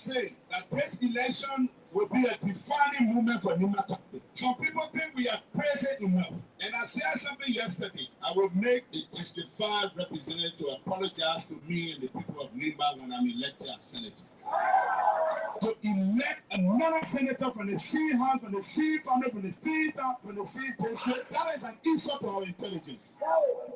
saying that this election will be a defining moment for Nimba County. Some people think we are praising enough. And I said something yesterday. I will make a justified representative to apologize to me and the people of Nimba when I'm elected as senator. To elect another senator from the C House, from the C family, from the C town, from the C district, that is an insult to our intelligence.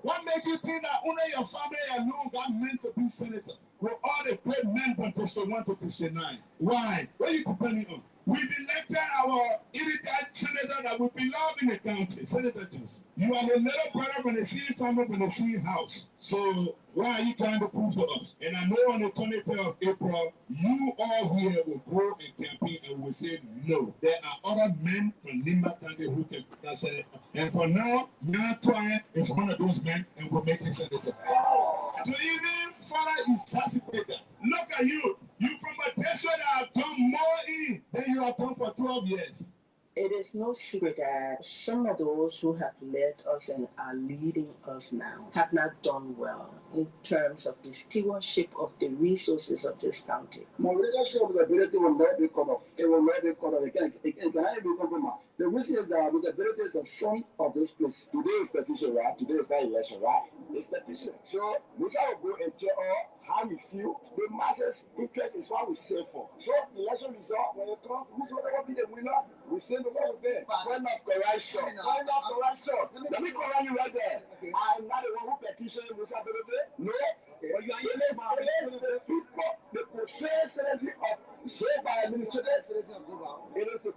What makes you think that only your family alone got meant to be senator? With all the great men from District 1 to District 9. Why? What are you depending on? We've elected our irritated senator that we belong in the county, Senator Jones. You are the little brother from the C family, from the C House. So why are you trying to prove to us? And I know on the 23rd of April, you all here will go and campaign and will say no. There are other men from Nimba County who can be that senator. And for now, Nyan Twain is one of those men and will make a senator. To even follow in Saclepea. Look at you. You from a district that have done more in than you have done for 12 years. It is no secret that some of those who have led us and are leading us now have not done well in terms of the stewardship of the resources of this county. My leadership of the ability will not be cut off. It will not be cut off. It cannot be compromised. The reason is that the ability is the son of this place. Today is petition, right? Today is not election, right? It's petition. So we shall go and tell all how we feel. The masses' interest is what we save for. So election result, when it comes, who's going to be the winner? We stand before the bed. Point of correction. Point of correction. Let me correct you right there. Okay. I'm not the one who petitioned with ability. No. Okay. But you are here the people, the consistency of so by administrative. It is the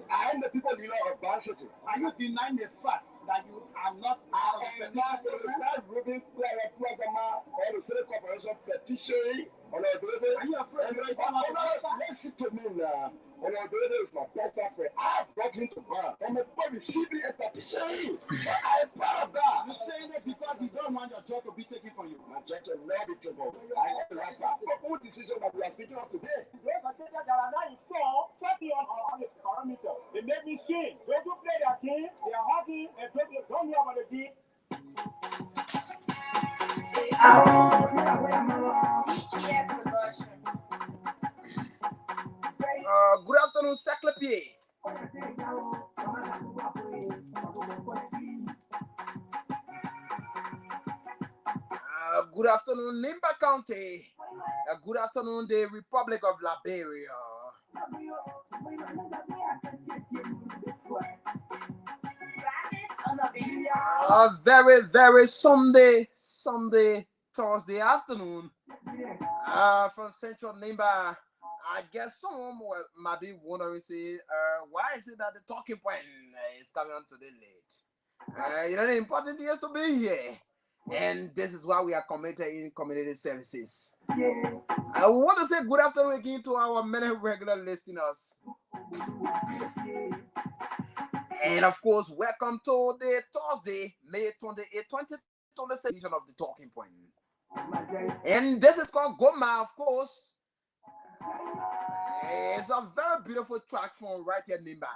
I am the people leader of Bar City. Are you denying the fact that you are not out of the petition? It is not Ruben Plagama or the Senate Corporation petitioning on our delivery. Are you afraid? Listen to me now. On our delivery is my personal friend. I brought him to bar. And the boy receiving a petition. So I am proud of that. You're saying it because you don't want your job to be taken from you. My job will not be taken. I have the right to the own decision that we are speaking of today. Yes, I think that there are now in 4 on the parameter. They make me sing. They do play their game. They are happy and don't hear about the game. Good afternoon, Saclepea. Good afternoon, Nimba County. Good afternoon, the Republic of Liberia. Very, very Sunday, Thursday afternoon from Central Nimba. I guess someone might be wondering, say, why is it that the talking point is coming on today late? The important thing is to be here. And this is why we are committed in community services. I want to say good afternoon again to our many regular listeners. And of course, welcome to the Thursday, May 28, 2026 edition of the Talking Point. And this is called Goma, of course. It's a very beautiful track from right here, Nimba.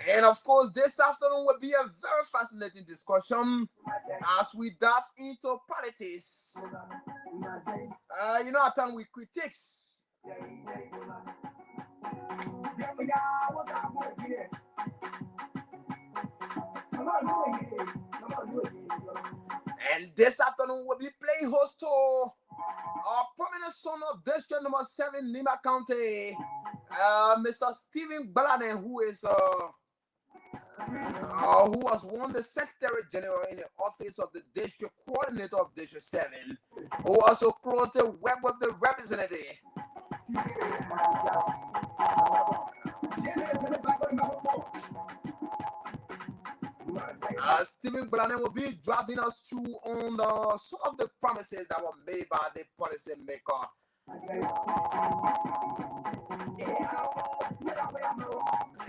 And of course, this afternoon will be a very fascinating discussion as we dive into politics. At times we critiques. And this afternoon we'll be playing host to our prominent son of District number 7, Nimba County, Mr. Stephen Baladen, who was one the Secretary General in the office of the District Coordinator of District 7, who also closed the web of the representative. Stephen Baladen will be driving us through on some of the promises that were made by the policy maker.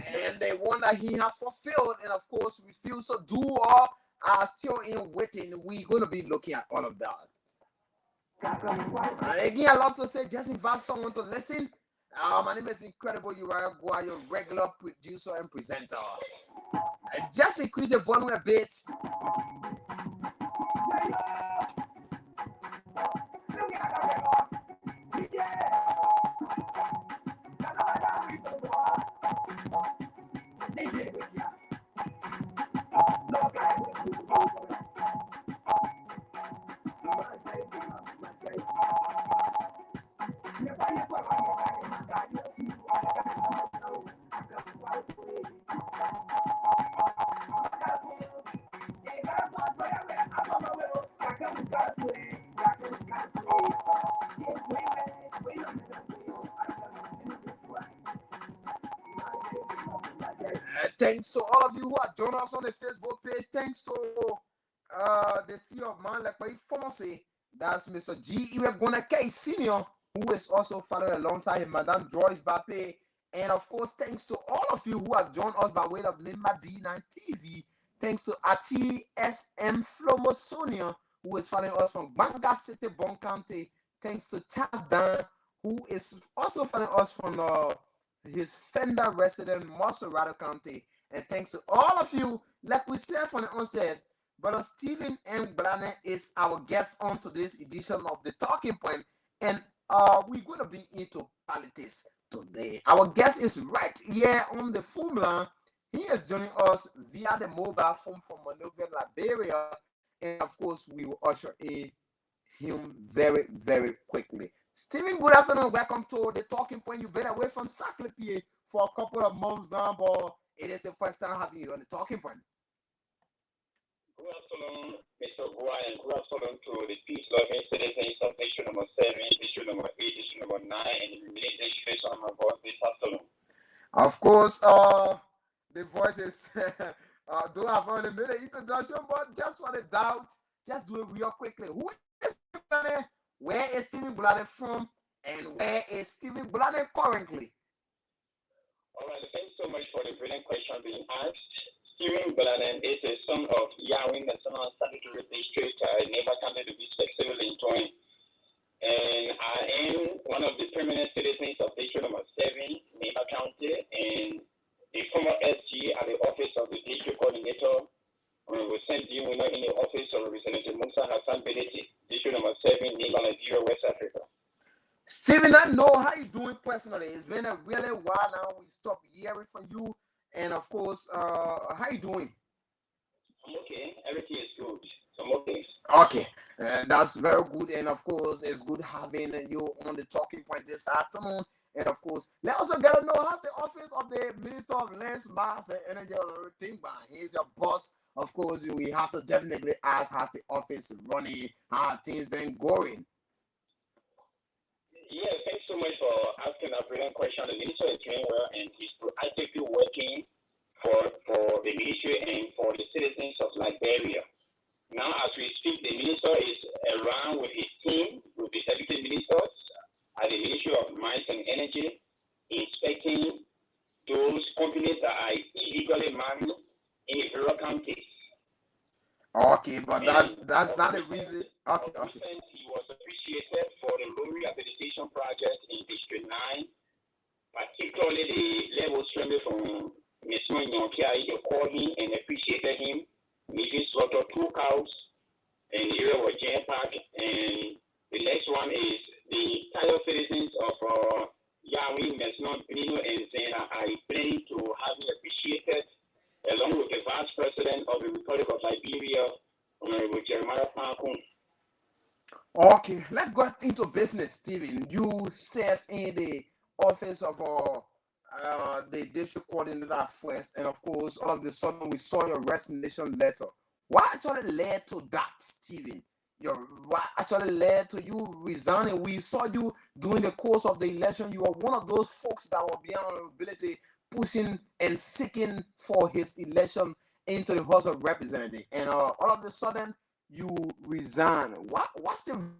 And the one that he has fulfilled and of course refused to do or are still in waiting. We're going to be looking at all of that. Again, I love to say just invite someone to listen. My name is Incredible Uriah Gua, your regular producer and presenter. Just increase the volume a bit. Thanks to all of you who are joining us on the Facebook page. Thanks to the CEO of Man like my pharmacy. That's Mr. G. Iwegoneke Senior, who is also following alongside him, Madame Joyce Bape. And of course, thanks to all of you who have joined us by way of Nimba D9 TV. Thanks to Achi SM Flomosonia, who is following us from Banga City, Bon County. Thanks to Charles Dan, who is also following us from his Fender resident, Maserati County. And thanks to all of you, like we said from the onset, Brother Stephen M. Blaney is our guest on today's edition of The Talking Point. And we're going to be into politics today. Our guest is right here on the phone line. He is joining us via the mobile phone from Monrovia, Liberia. And of course, we will usher in him very, very quickly. Stephen, good afternoon. Welcome to The Talking Point. You've been away from Saclepea for a couple of months now, but it is the first time having you on The Talking Point. Good afternoon, Mr. Boy, and good afternoon to the peace-loving citizens of issue number 7, issue number 8, issue number 9, and the administration on my voice this afternoon. Of course, the voices don't have only made an introduction, but just for the doubt, just do it real quickly. Who is Stephen Blaney? Where is Stephen Blaney from? And where is Stephen Blaney currently? All right, thanks so much for the brilliant question being asked. Stephen Blaney is a son of Yahweh National Statutory District, Nimba County to be specifically in and I am one of the permanent citizens of district number 7, Nimba County, and a former SG at the office of the district coordinator. We sent you in the office of Representative Musa Hassan Beleti, district number 7, Nimba, Nigeria, West Africa. Stephen, I know how you doing personally. It's been a really while now. We stopped hearing from you. And of course, how you doing? I'm okay. Everything is good. I'm okay. Okay, that's very good. And of course, it's good having you on the talking point this afternoon. And of course, let us get to know how's the office of the Minister of Lands, Mass and Energy Timba. He's your boss. Of course, we have to definitely ask how's the office running, how things been going. Yeah, thanks so much for asking that brilliant question. The minister is doing well and he's actively working for the ministry and for the citizens of Liberia. Now, as we speak, the minister is around with his team, with the deputy ministers at the Ministry of Mines and Energy, inspecting those companies that are illegally mined in the rural counties. Okay, but that's not the reason. Okay. He was appreciated for the loan rehabilitation project in District 9, particularly the level streaming from Ms. Nyonkia. He called him and appreciated him. He slaughtered 2 cows in the area of Jane Park. And the next one is the entire citizens of Yahweh, Mesnon, Pino, and Zena are planning to have him appreciated along with the Vice President of the Republic of Liberia, with Jeremiah Pankun. Okay, let's go into business, Stephen. You serve in the office of the district coordinator first, and of course, all of a sudden we saw your resignation letter. What actually led to that, Stephen? What actually led to you resigning? We saw you during the course of the election. You were one of those folks that were beyond ability, pushing and seeking for his election into the House of Representatives, and all of a sudden you resign. What's the reason?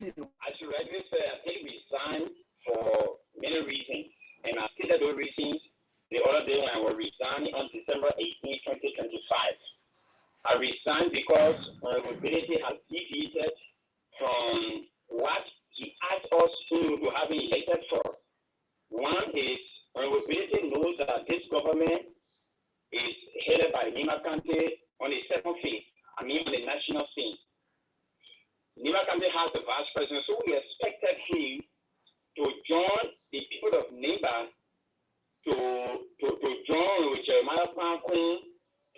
As you rightly said, I think resigned for many reasons, and I stated those reasons the other day when I was resigning on December 18, 2025. I resigned because my mobility has deviated from what he asked us to have been elected for. One is Honorability knows that this government is headed by Nimba County on the second phase, on the national scene. Nimba County has the vice president, so we expected him to join the people of Nimba to join with Jeremiah Queen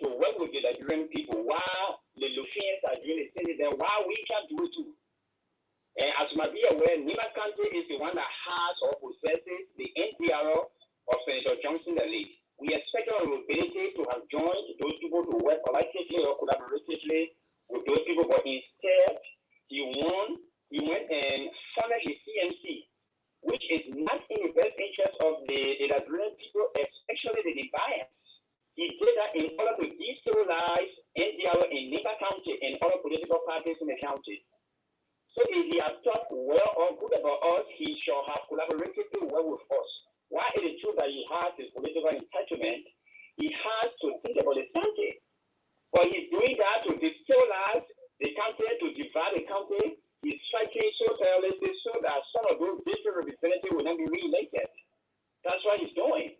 to work with the Nigerian people while the Lufians are doing the thing, then while we can do it too. And as you might be aware, Nimba County is the one that has or possesses the NPR of Senator Johnson the lead. We expect our ability to have joined those people to work collectively or collaboratively with those people, but instead he went and funded his CMC, which is not in the best interest of the Nigerian people, especially the Nimbayans. He did that in order to destabilize NDR in Nimba County and other political parties in the county. So if he has talked well or good about us, he shall have collaborated well with us. While it is true that he has his political entitlement, he has to think about the county. But he's doing that to destabilize the county, to divide the county. He's fighting so tirelessly so that some of those district representatives will not be re-elected. That's what he's doing.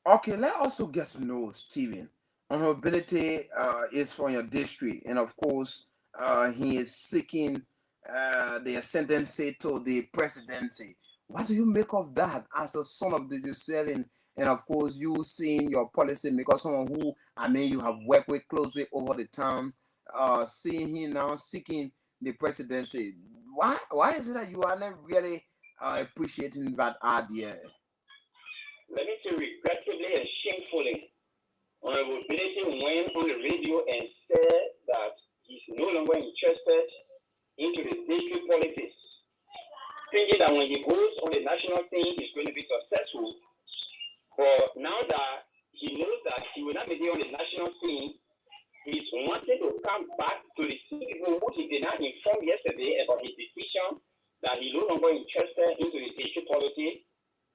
Okay, let's also get to know Stephen. Honorability is from your district, and of course, he is seeking the ascendancy to the presidency. What do you make of that as a son of the Giselle, and of course, you seeing your policy maker, someone who you have worked with closely over the time, seeing him now seeking the presidency? Why is it that you are not really appreciating that idea? Let me say regrettably and shamefully, Honorability went on the radio and said that he's no longer interested into the district politics, thinking that when he goes on the national scene, he's going to be successful. But now that he knows that he will not be there on the national scene, he's wanting to come back to the people who he did not inform yesterday about his decision that he's no longer interested into the district politics.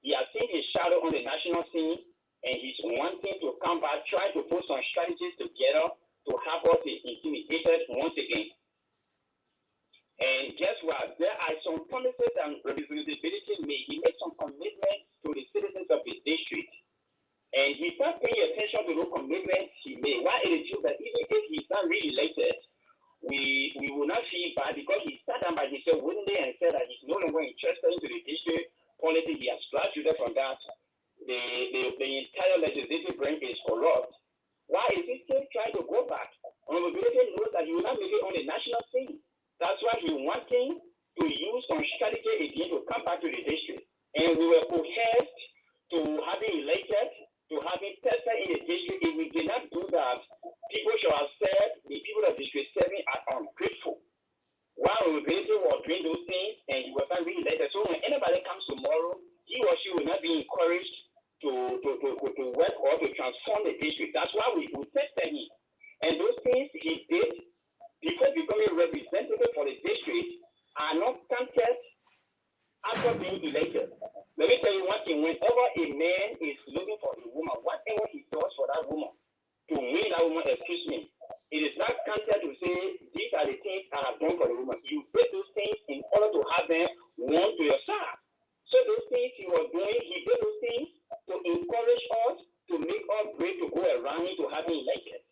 He has seen his shadow on the national scene, and he's wanting to come back, try to put some strategies together to have us intimidated once again. And guess what? There are some promises and representativeness made. He made some commitments to the citizens of the district. And he's not paying attention to those commitments he made. Why it is true that even if he's not re-elected, we will not feel bad because he sat down by himself one day and said that he's no longer interested into the district politics. He has graduated from that. The entire legislative branch is corrupt. Why is he still trying to go back? Honorability knows that he will not make it on the national scene. That's why he wanting to use some strategy again to come back to the district. And we were coerced to having elected, to having tested in the district. If we did not do that, people should have said the people of District 7 are ungrateful. While Honorability was doing those things and he was not really elected. So when anybody comes tomorrow, he or she will not be encouraged to work or to transform the district. That's why we tested him. And those things he did before becoming representative for the district are not counted after being elected. Let me tell you one thing. Whenever a man is looking for a woman, whatever he does for that woman, to win that woman, excuse me, it is not counted to say these are the things I have done for the woman. You did those things in order to have them won to your side. So those things he was doing, he did those things to encourage us, to make us great, to go around him, to have him elected.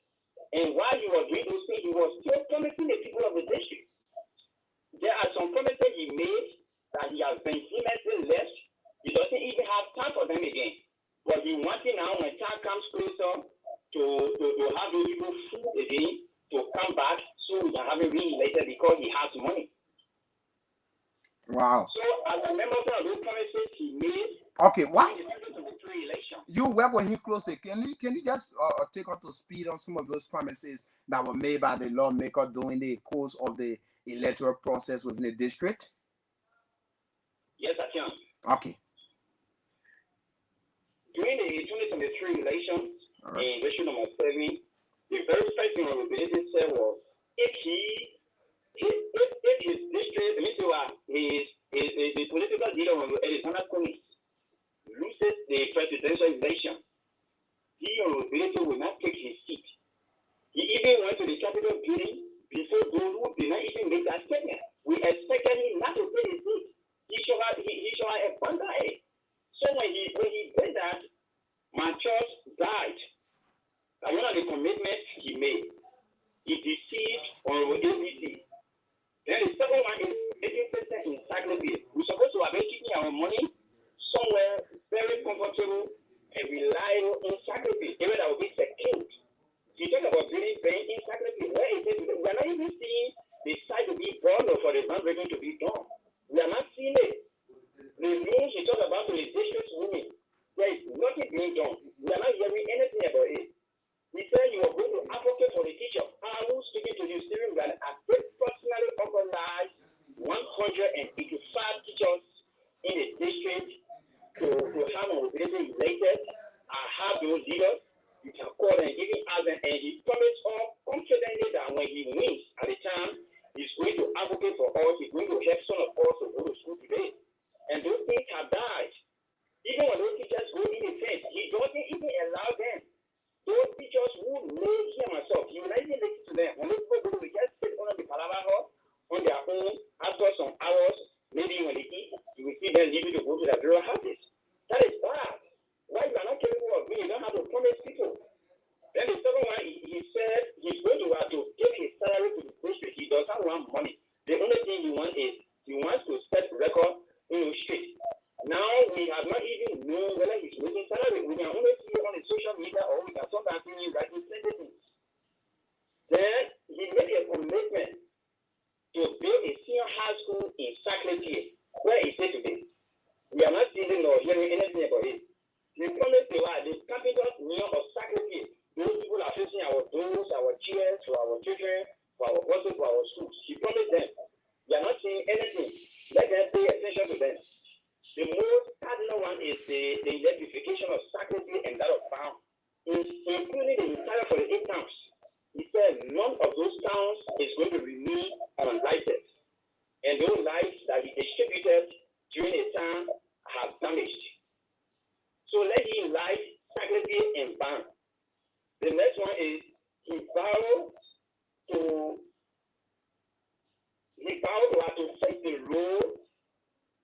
And while he was doing those things, he was still promising the people of the district. There are some promises he made that he has been vehemently left. He doesn't even have time for them again. But he wanted now, when time comes closer, to have those people full again, to come back so we can have him re-elected because he has money. Wow. So I remember some of those promises he made. Okay, what? You work with him closely. Can you just take us to speed on some of those promises that were made by the lawmaker during the course of the electoral process within the district? Yes, I can. Okay. During the 2023 elections, in election number 7, the very first thing Honorability said was, if his district, his political leader loses the presidential election, he Honorability will not take his seat. He even went to the Capitol building before those who did not even make that statement. We expected him not to take his seat. He should have abandoned it. So when he to the district women, there is nothing being done. We are not hearing anything about it. He said you are going to advocate for the teacher. I was speaking to the steering that I personally organized 185 teachers in the district to have mobility elected. I have those leaders. You can call and even ask them, and he promised all confidently that when he wins at the time, he's going to advocate for us. He's going to help some of us to go to school today. And those things have died. Even when those teachers go in the fence, he doesn't even allow them. Those teachers who lay here myself, you will not even listen to them. When they go to just sit on the Palava hall on their own, after some hours, maybe when they eat, you will see them leaving to go to their burial houses. That is bad. Why you are not capable of doing, you don't have to promise people. Then the second one, he said he's going to have to give his salary to the district. He does not want money. The only thing he wants is he wants to set record straight. Now we have not even known whether he's making salary. We can only see on the social media or we can sometimes see that he's sending things. Then he made a commitment to build a senior high school in Saclepea. Where is it today? We are not seeing or hearing anything about it. He promised the capitals near of Saclepea. Those people are facing our doors, our chairs, for our children, for our buses, for our schools. He promised them. We are not seeing anything. Let them pay attention to them. The most cardinal one is the electrification of Saclepea and that of Town, including the entire 48 towns. He said none of those towns is going to remain unlighted. And those lights that he distributed during the time have damaged. So let him light Saclepea and Ban. The next one is he vowed to have to fix the road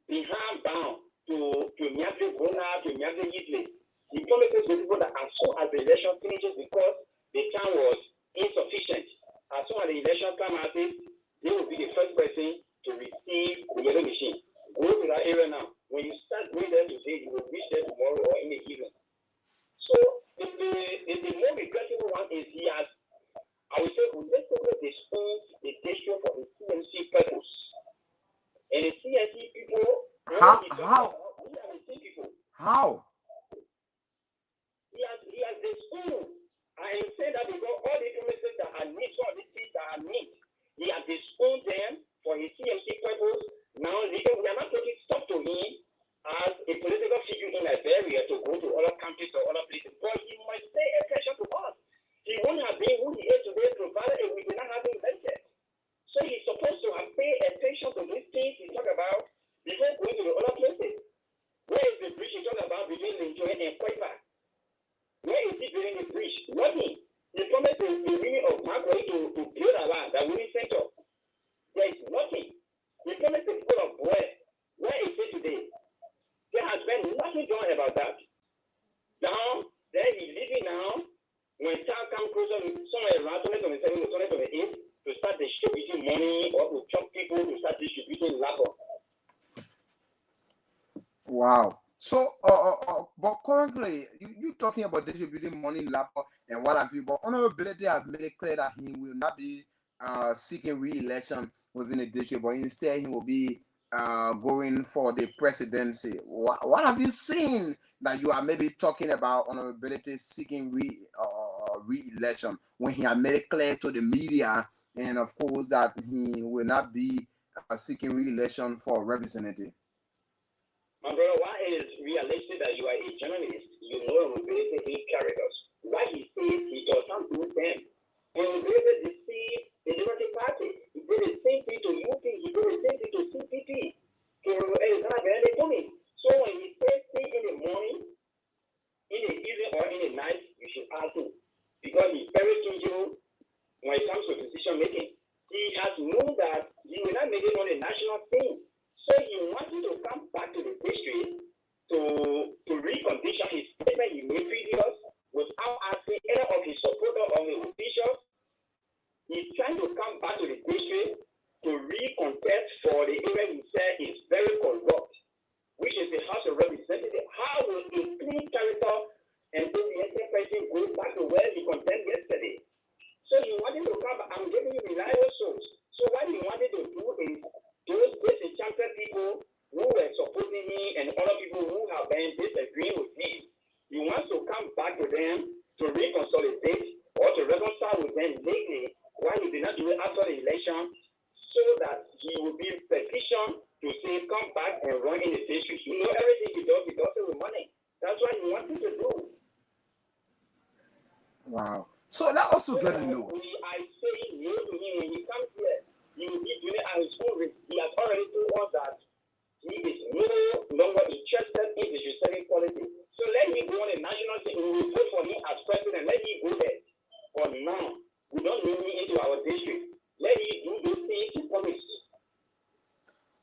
behind Ban to Miabe Bona, to Miabe Yidley. He promises to people that as soon as the election finishes, because the time was insufficient, as soon as the election time passes, they will be the first person to receive the yellow machine. Go to that area now. When you start going there today, you will reach there tomorrow or in the evening. So the more regrettable one is he has, I would say, unnecessarily disowned the district for the CMC purpose. And the CMC people, How? He has disowned. I am saying that because all the promises that are neat, all the things that are neat, he has disowned them for his CMC purpose. Now, we are not taking stuff to him as a political figure in Liberia to go to other countries or other places, but he must pay attention to us. He wouldn't have been who he is today provided if we did not have him elected. So he's supposed to have paid attention to these things he talked about before going to the other places. Where is the bridge he talked about between Linjoy and Saclepa? Where is he building the bridge? Nothing. He promised the women of Magway to build around the women's center. There is nothing. He promised the people of Boy. Where is it today? There has been nothing done about that. Now, there he's living now. When time comes closer, somewhere around 2027 or 2028, to start distributing money or to chop people to start distributing labor. Wow. So, but currently, you talking about distributing money, labor, and what have you. But Honorability has made it clear that he will not be seeking re-election within the district, but instead he will be going for the presidency. What have you seen that you are maybe talking about Honorability seeking re-election when he had made it clear to the media, and of course that he will not be seeking re-election for representative? My brother, why is realistic that you are a journalist? You know Honorability in characters. Why he says he does not do them? Honorability deceived the Democratic Party. He did the same thing to UP. He did the same thing to CPP. To Alexander Coming. So when he says things in the morning, in the evening, or in the night, you should ask him. Because he's very changeable when it comes to decision making. He has known that he will not make it on a national scene. So he wanted to come back to the district to recondition his statement he made previous without asking any of his supporters or his officials. He's trying to come back to the district to recontest for the area he said is very corrupt, which is the House of Representatives. How will a clean character and the person go back to where he contended yesterday? So he wanted to come back. I'm giving you reliable source. So what he wanted to do is those disenchanted people who were supporting him and other people who have then disagreeing with him. He wants to come back to them to reconsolidate or to reconcile with them legally why he did not do it after the election, so that he will be petitioned to say, come back and run in the district. You know, everything he does it with money. That's what he wanted to do. Wow. So that also So get to know. I say no to him when he comes here. He will be doing it at his own risk. He has already told us that he is no longer interested in the disrespecting politics. So let him go on a national thing. We will vote for him as president. Let him go there. For now, we don't need him into our district. Let him do those things he promised.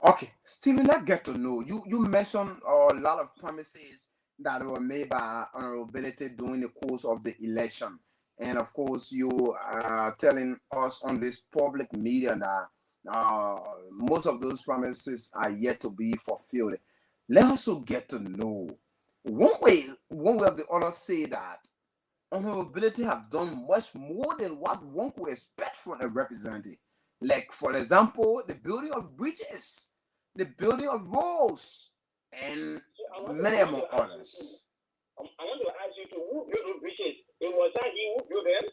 Okay, Stephen, let's get to know. You mentioned a lot of promises that were made by honorability during the course of the election. And of course, you are telling us on this public media that most of those promises are yet to be fulfilled. Let us also get to know one way of the other say that honorability have done much more than what one could expect from a representative. Like, for example, the building of bridges, the building of roads, and many more others. I want to ask you to who built those bridges? It was that he who built them?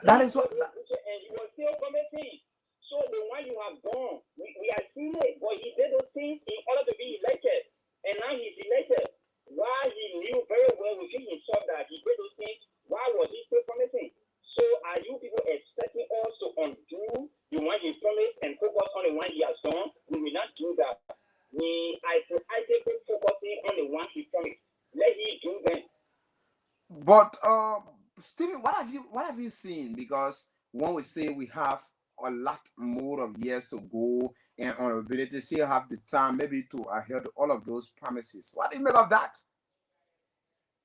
That is what. And he was still committing. So the one you have done, we are seeing it, but he did those things in order to be elected. And now he's elected. Why he knew very well within himself that he did those things, why was he still promising? So are you people expecting us to undo the one he promised and focus on the one he has done? We will not do that. I think we're focusing on the one he promised. Let him do them. But Stephen, what have you seen? Because when we say we have a lot more of years to go and honorability still have the time maybe to adhere to all of those promises. What do you make of that?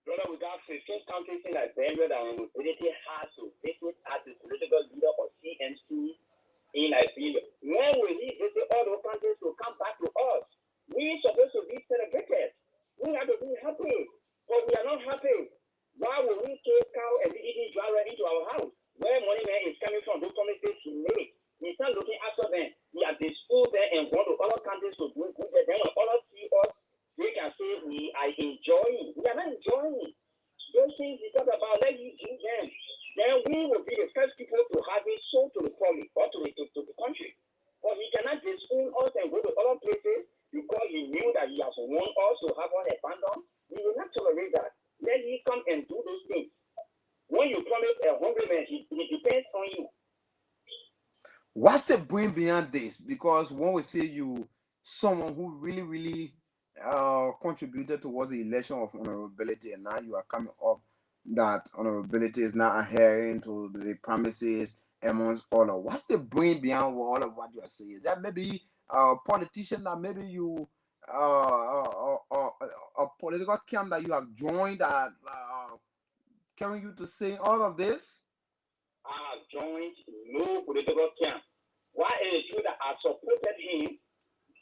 Brother, we got 15 countries in Liberia that honorability has to visit as the political leader of CMC in Liberia. When will he visit all those countries to come back to us? We are supposed to be celebrated. We have to be happy, but we are not happy. Why will we take cow and be eating dry right into our house? Where money man is coming from, those promises he made. He's not looking after them. He has disposed them and gone to other countries to do good. Then when others see us, they can say we are enjoying. We are not enjoying. Those things he talk about, let you do them. Then we will be the first people to have it sold to the public or to the country. But he cannot disown us and go to other places because he knew that he has won us to have us abandoned. We will not tolerate that. Let him come and do those things. When you promise a hungry man, he depends on you. What's the brain behind this? Because when we say you, someone who really contributed towards the election of honorability, and now you are coming up that honorability is not adhering to the promises amongst all of. What's the brain behind all of what you are saying? Is that maybe a politician that maybe you a political camp that you have joined that carrying you to say all of this? I have joined no political camp. Why is it true that I supported him?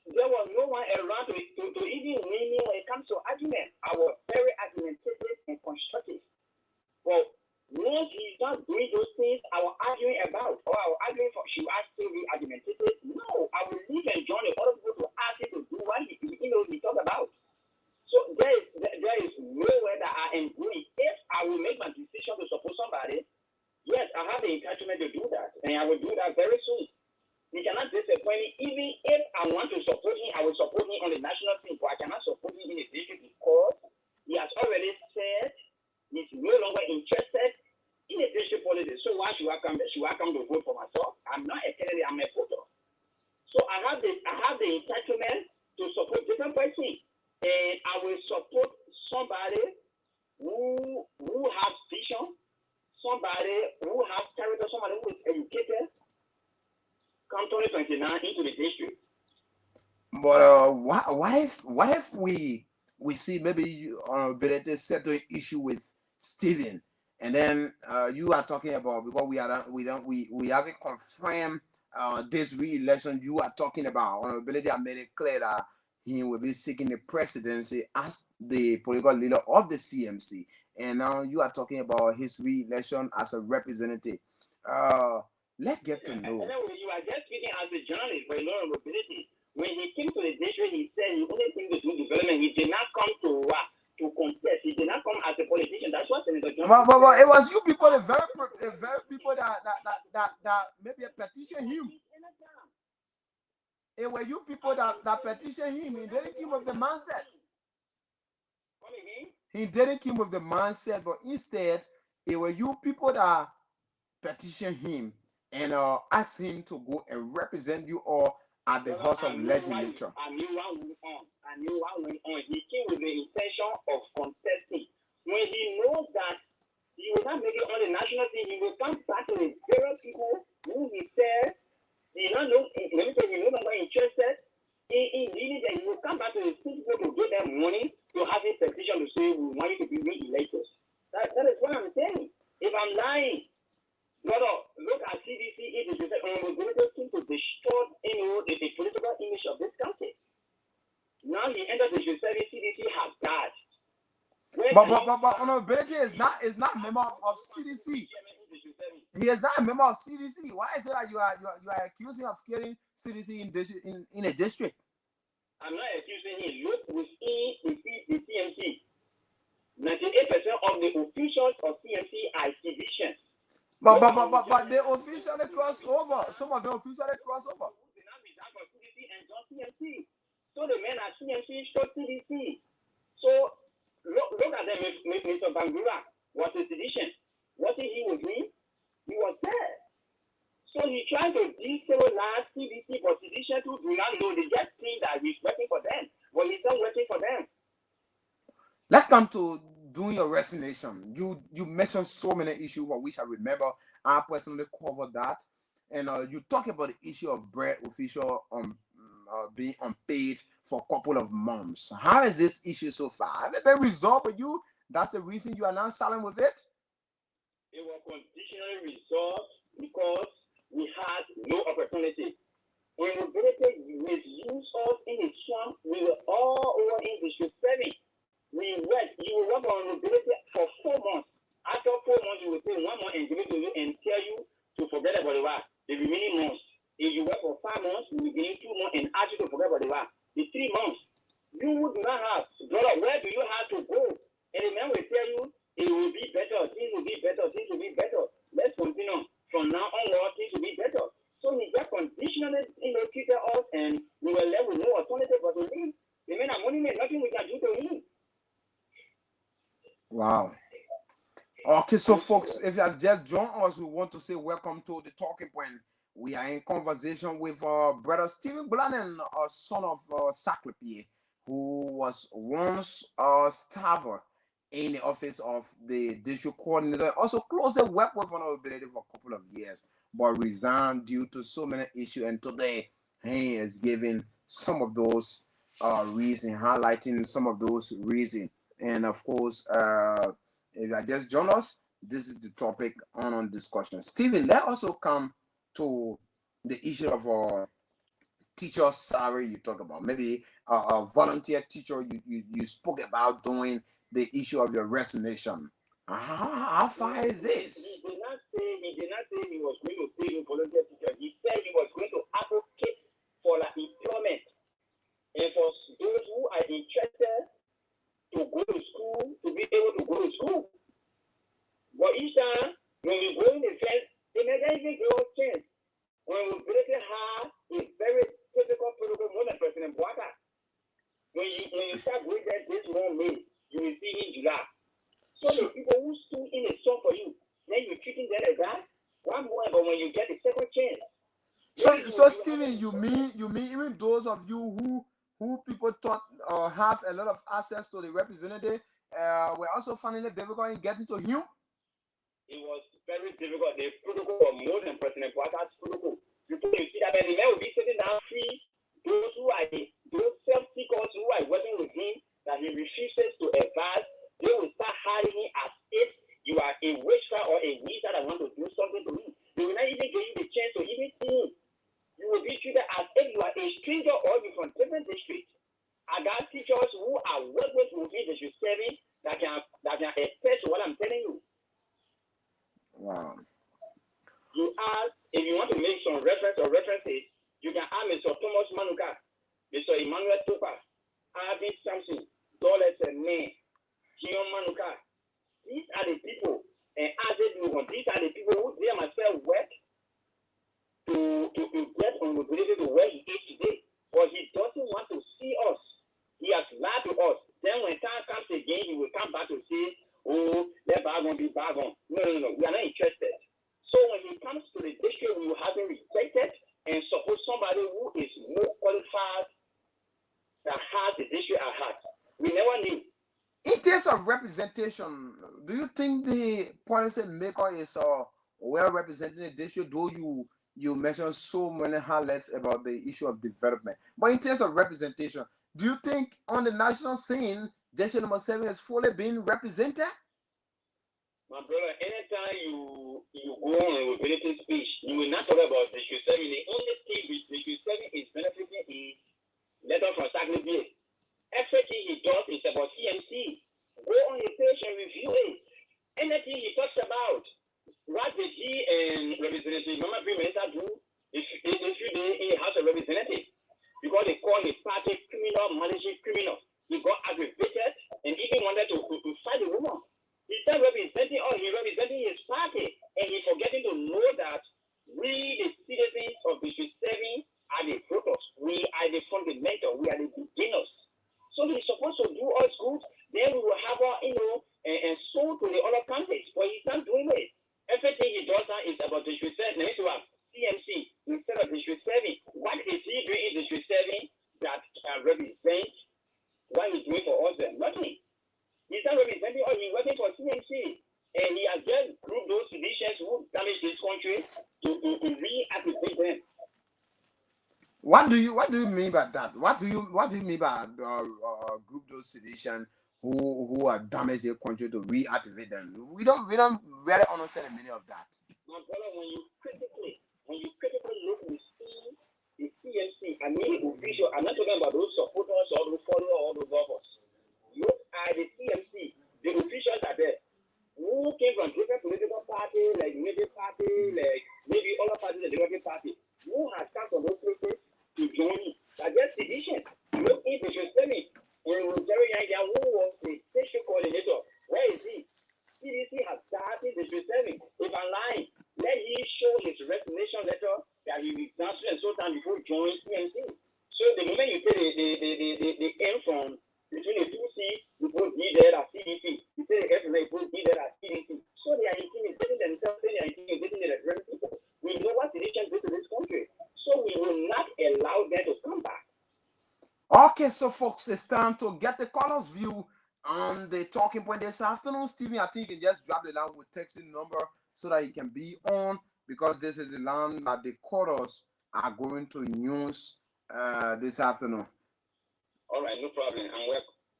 There was no one around to even win me when it comes to argument. I was very argumentative and constructive. But once he's not doing those things I was arguing about, or I was arguing for, should I still be argumentative? No, I will leave and join the other people to ask him to do what he talk about. So there is nowhere that I am going. If I will make my decision to support somebody, yes, I have the entitlement to do that, and I will do that very soon. He cannot disappoint me. Even if I want to support him, I will support him on the national scene, but I cannot support him in the district because he has already said he's no longer interested in the district politics. So why should I come to vote for myself? I'm not a candidate, I'm a voter. So I have the entitlement to support different persons. And I will support somebody who has vision, somebody who has character, somebody who is educated, come 2029 into the district. But what if we see maybe honorability settle an issue with Stephen, and then you are talking about, because we haven't confirmed this re-election, you are talking about honorability and made it clear that he will be seeking the presidency as the political leader of the CMC, and now you are talking about his re-election as a representative. Let's get to know. You are just speaking as a journalist for honorability. When he came to the district, he said the only thing to do development. He did not come to But it was you people, the very people that maybe petition him. It were you people that petition him. He didn't come with the mindset. He didn't come with the mindset, but instead, it were you people that petition him and ask him to go and represent you all at the House of Legislature. I knew what went on. He came with the intention of contesting. When he knows that he will not make it on the national team, he will come back to the various people who he said he no longer interested. He will come back to the people to give them money to have a petition to say we want you to be re-elected. That is what I'm saying. If I'm lying, brother, look at CDC. It is we're going to destroy the political image of this country. Now the end of the CDC has died. But honorability is not a member of CDC. He is not a member of CDC. Why is it that you are accusing of killing CDC in a district? I'm not accusing him. Look within the CMC. 98% of the officials of CMC are civilians. But they officially cross over. Some of them officially cross over. So the men at CMC show CDC. So look at them. Mr. Bangura was a sedition. Wasn't he with me? He was there. So he tried to destabilize CDC, but sedition too do not know. They just think that he's working for them, but he's not working for them. Let's come to doing your resignation. You mentioned so many issues for which I remember. I personally covered that, and you talk about the issue of bread official being unpaid for a couple of months. How is this issue so far? Have it been resolved for you? That's the reason you are now silent with it? It was conditionally resolved because we had no opportunity. When the military misused us in the swamp, we were all over in the serving. You will work on mobility for 4 months. After 4 months, you will say 1 month and give it to you and tell you to forget about the remaining months. If you work for 5 months, we will give you 2 months and ask you to forget about the 3 months. You would not have, brother, where do you have to go? And the man will tell you, it will be better, things will be better, things will be better. Let's continue. From now onward, things will be better. So he just conditionally treated us and we were left with no alternative but to leave. The man are money, nothing we can do to him. Wow. Okay, so folks, if you have just joined us, we want to say welcome to the Talking Point. We are in conversation with brother Stephen Blannon, son of Saclepea, who was once a staffer in the office of the district coordinator, also closely worked with honorability for a couple of years, but resigned due to so many issues. And today, he is giving some of those reasons, highlighting some of those reasons. And of course, if you just join us, this is the topic on discussion. Stephen, let's also come to the issue of teacher salary you talk about. Maybe a volunteer teacher you spoke about doing the issue of your resignation. How far is this? He did not say he was going to pay you volunteer teacher. He said he was going to advocate for employment and for those who are interested to go to school, to be able to go to school. But each time, when we go in the fence, they never even give us chance. When we break it hard, it's very difficult protocol more than President Boaka. When you start going there this one May, you will see in July. So the people who stood in the sun for you, then you're treating them like that. One more, but when you get the second chance. So Stephen, you mean even those of you who people thought have a lot of access to the representative were also finding it difficult in getting to him? It was very difficult. The protocol was more than President Boaka's protocol. You see that the man will be sitting down free. Those self-seekers who are working with him, that he refuses to advise, they will start hiring him as if you are a witchcraft or a wizard that want to do something to him. They will not even give you the chance to even see him. You will be treated as if you are a stranger or you're from different districts. I got teachers who are working within the serving that can attest to what I'm telling you. Wow. You ask, if you want to make some references, you can ask Mr. Thomas Manuka, Mr. Emmanuel Topa, Abby Samson, again, he will come back to say, oh, let bargain be bargain. No, we are not interested. So when he comes to the district, we will have him rejected and suppose somebody who is more qualified that has the district at heart. We never knew. In terms of representation, do you think the policy maker is well represented in the district? Though you mentioned so many highlights about the issue of development, but in terms of representation, do you think on the national scene, district number 7 is fully being represented? My brother, anytime you go on a related speech, you will not talk about district 7. The only thing with district 7 is benefiting is letter from Saclepea. Everything he does is about CMC. Go on his page and review it. Anything he talks about, what did he and Representative Mama Prime Minister do? If he has a representative, because they call his party criminal, malicious criminal. He got aggravated and even wanted to fight the woman. He's not representing, or he's representing his party, and he's forgetting to know that we, the citizens of District 7, are the voters. We are the fundamental. We are the beginners. So he's supposed to do us good. Then we will have and sold to the other countries. But he's not doing it. Everything he does now is about District 7. Next to have CMC instead of District 7. What is he doing in District 7 that represents what he's doing for us? Nothing. He's not representing us. He's working for CMC. And he has just grouped those seditious who damage this country to reactivate them. What do you mean by that? What do you mean by group those sedition who are damaged their country to reactivate them? We don't really understand the meaning of that. My brother, when you critically look, we see the CMC. I mean, official. I'm not talking about those supporters or those followers or those lovers. Look at the CMC. The officials are there. Who came from different political parties, like United Party, like maybe other parties, the Democratic Party. Who has come from those places to join me? I guess sedition. Look into systemic. And Jerry Yanga, who was the station coordinator, where is he? CDC has started the systemic. If I'm lying, let him show his resignation letter that he will transfer and so time before joining CMC. So the moment you take the M from between the two C, you put D there at CDC. You say the F and you put D there at CDC. So they are intimidating themselves, they are intimidating the different people. We know what sedition did to this country. So we will not allow them to come back. Okay, so folks, it's time to get the callers' view on the talking point this afternoon. Stephen, I think you can just drop the line with texting number so that you can be on, because this is the line that the callers are going to use this afternoon. All right, no problem.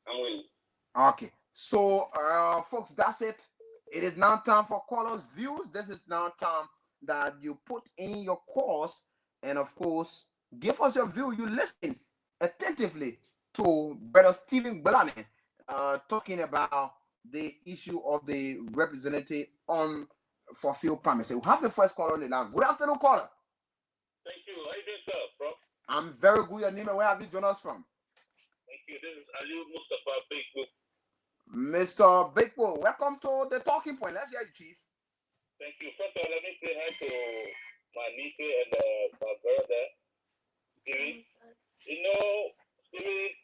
I'm willing. Okay, so folks, that's it. It is now time for callers' views. This is now time that you put in your calls, and of course, give us your view. You listen attentively to Brother Stephen Bellamy talking about the issue of the representative on fulfilled promise. We have the first caller on the line. Good afternoon, caller. Thank you. How you doing, sir, bro? I'm very good. Your name and where have you joined us from? Thank you. This is Ali Mustafa Bigbo. Mr. Bigbo, welcome to the talking point. Let's hear you, Chief. Thank you. First of all, let me say hi to my niece and my brother, Stevie. You know, Stevie,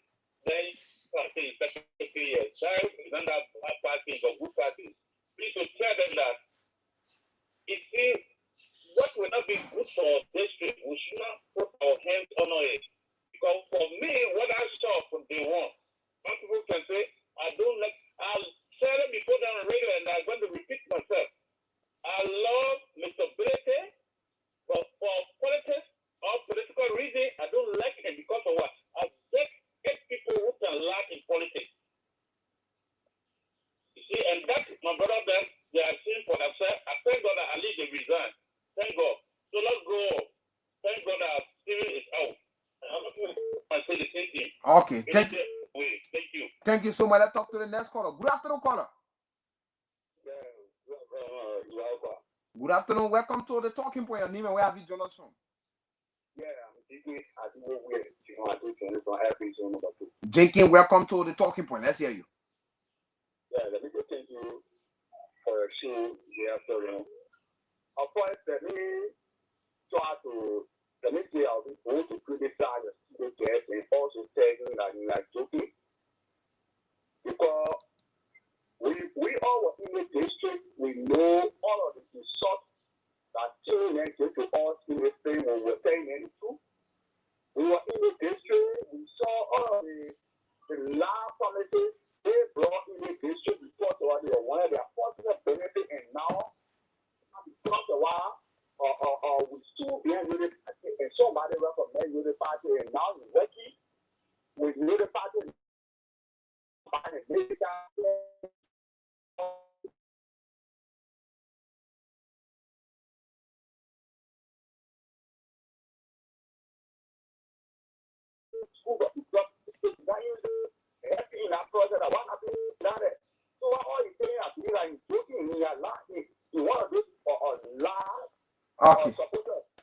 there is party, especially years. Child is under bad party, but good party. Please to tell them that if what will not be good for district, we should not put our hands on it. Because for me, what I saw from day one, some people can say, I'll say it before on the radio and I'm going to repeat myself. I love Mr. Bilete, but for politics or political reason, I don't like it because of what? I get people who can lack in politics. You see, and that's my brother, then they are saying for themselves. I thank God that at least they resign. Thank God. So let's go. Thank God that Stephen is out. I say the same thing. Okay, thank you. Thank you. Thank you so much. Let's talk to the next caller. Good afternoon, caller. Good afternoon. Welcome to the talking point. Your name and where have you joined us from? Jenkins, welcome to the talking point. Let's hear you. Yeah, let me just thank you for your show this afternoon. Of course, let me say I'll be going to criticize the guests and also tell you that you are joking. Because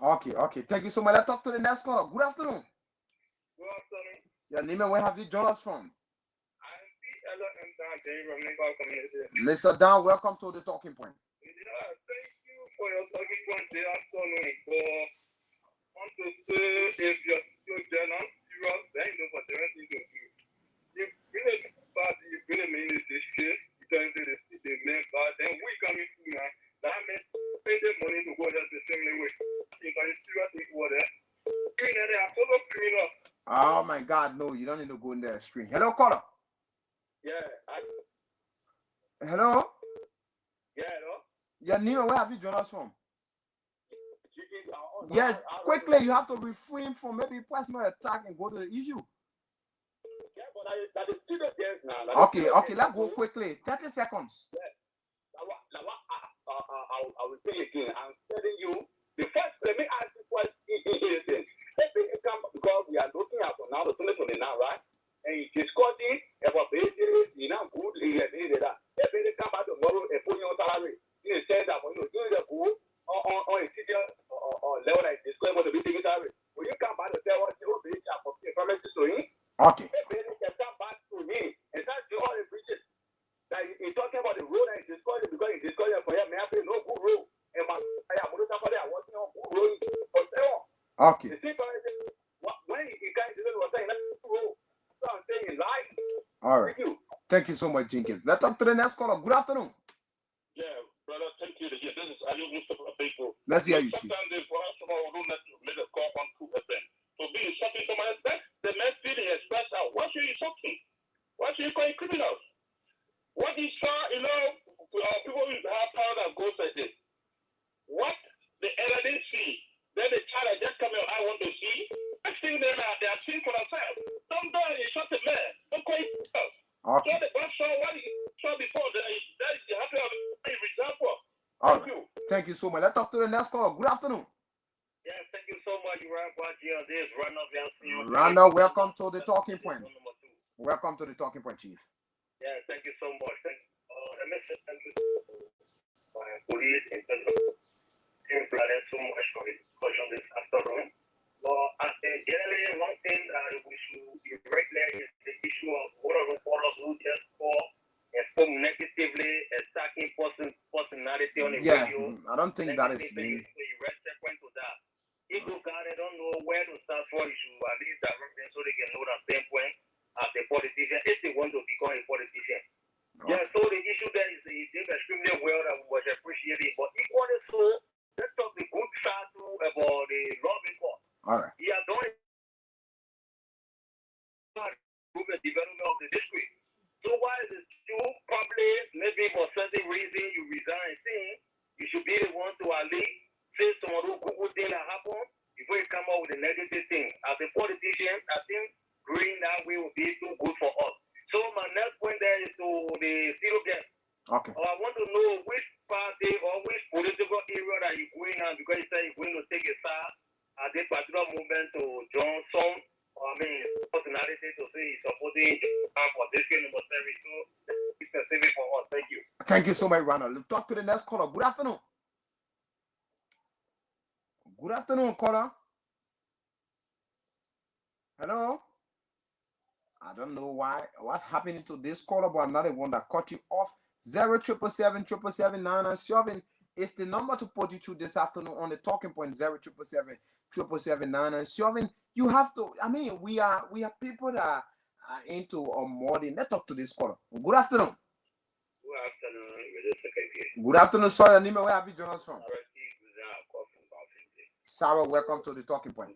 Okay. Okay. Thank you so much. Let's talk to the next caller. Good afternoon. Your name and where have you joined us from? Mr. Dan, welcome to the talking point. Thank you for your talking point this afternoon. Want to say if you're still not serious, then you know what the rest is going to do. You've been a party, you've been a ministry, you don't say the main part, then we coming through now. That means pay the money to go just the same way. If I'm serious with water, they are sort of criminal. Oh my God, no, you don't need to go in there string. Hello, caller. Yeah. Hello? Yeah, hello? Your name and where have you joined us from? Yeah, quickly, you have to refrain from maybe personal attack and go to the issue. Yeah, but that is still the case now. Okay, let's go quickly. 30 seconds. Yeah. I will say again, I'm telling you, the first, let me ask you what it is. Because we are looking at now the 2029, right? And you discussing about basis, you know, good, that. If they come back tomorrow and put your salary, you say that when you do the good on a teacher or level like this, going to be taking salary. When you come back to tell us, you will for promises to him. Okay. If they can come back to him, and that's the only preaching. That he's talking about the road and he's discussing because he's discussing for him, may have no good road. And my somebody are working on good road for sale. Okay. The same when he can't do it, was saying that's good road. So I'm saying life. All right. Thank you so much, Jenkins. Let's talk to the next caller. Good afternoon. Yeah, brother, thank you. This is Ali Mustafa Faithful. Let's hear you, Chief. Sometimes they for us someone who made a call on 2%. So being insulting someone else, that's the man feeling expressed out. Why should you insulting? Why should you call it criminals? What is people who have power that goes like this. What the elderly see, then the child just come out, I want to see. I think they are seeing for themselves. Don't go and insult the man. Don't call it criminals. Okay. So the pastor, what you saw before, that you have to have a example. Thank you. Thank you so much. Let's talk to the next caller. Good afternoon. Yeah, thank you so much. This Randall, welcome to the talking point. Welcome to the talking point, Chief. Yeah, thank you so much. Let me say thank you to my police in terms of planning so much for the discussion this afternoon. But generally, one thing that we should be very clear is the issue of what are the followers who just call and spoke negatively, attacking personality on the radio. I don't think that is being. Consequent to that. If you don't know where to start for, you should at least direct them so they can know that standpoint as a politician if they want to become a politician. Okay. Yeah, so the issue there is he did extremely well and was appreciated. But equally so, let's talk the good side too about the law report. All right. He has done the development of the district. So why is it you probably maybe for certain reason you resign saying you should be the one to at least say some of those good things that happen before you come up with a negative thing. As a politician, I think green that way will be too good for us. So my next point there is to the zero gap. Okay. I want to know which party or which political area that you're going on because you say you're going to take a side at this particular movement to join some, personality to say he's supporting for this kind of service. So it's specific for us. Thank you. Thank you so much, Ronald. Let's talk to the next caller. Good afternoon. Good afternoon, caller. Hello. I don't know what happened to this caller, but I'm not the one that cut you off. 077777799 is the number to put you through this afternoon on the talking point. 077777799. You have to. We are people that are into more than. Let's talk to this caller. Good afternoon. Good afternoon. Good afternoon, sir. Nimba, where have you joined us from? Sarah, welcome to the talking point. I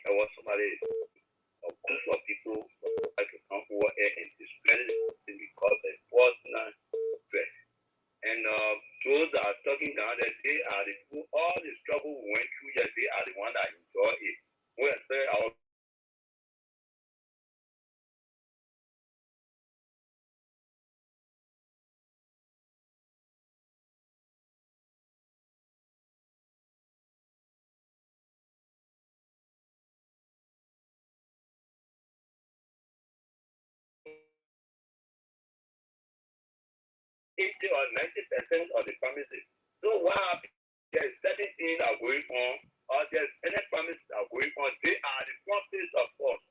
want somebody, a group of people like to come over here and display because it was not stress. And those that are talking down that they are the people, all the struggle we went through, yes, they are the one that enjoy it. We are our 80 or 90% of the premises. So while there's certain things are going on, or there's any premises are going on, they are the properties of us.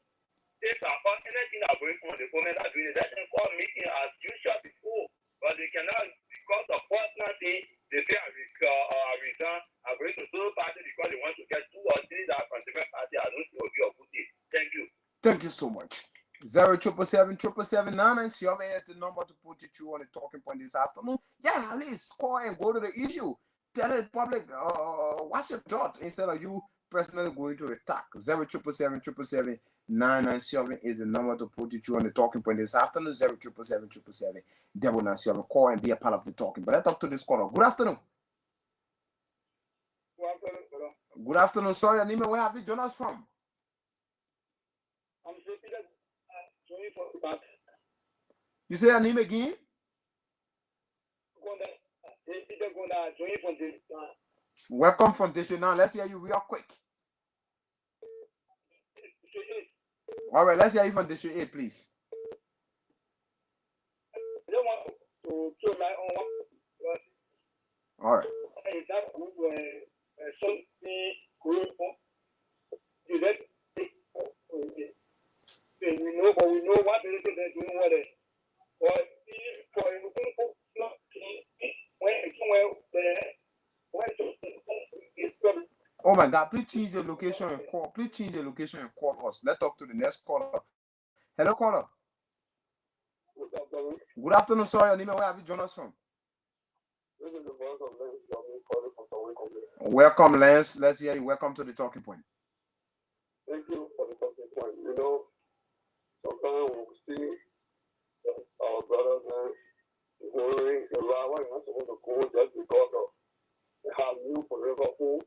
If anything are going on, the government are doing it. Let them call meeting as usual before, but they cannot, because of personal thing, they say I resign, I'm going to solo party because they want to get 2 or 3 that from different party. I don't know if you're good. Thank you. Thank you so much. 0777779 is the number to put you through on the talking point this afternoon. Yeah, at least call and go to the issue. Tell the public what's your thought instead of you personally going to attack. 0777779 is the number to put you through on the talking point this afternoon. 07777 call and be a part of the talking. But let's talk to this caller. Good afternoon. Good afternoon, sorry, Nimba. Where have you joined us from? You say your name again? Welcome from District 9. Let's hear you real quick. All right, let's hear you from District 8, please. All right. We know what they're doing with it. Oh my God, please change the location and call. Please change the location and call us. Let's talk to the next caller. Hello, caller. Good afternoon, sir. Your name, where have you joined us from? Welcome, Lance. Let's hear you. Welcome to the talking point. Thank you for the talking point. You know, sometimes we see our brothers and going around, we're not supposed to go just because of how new forever home,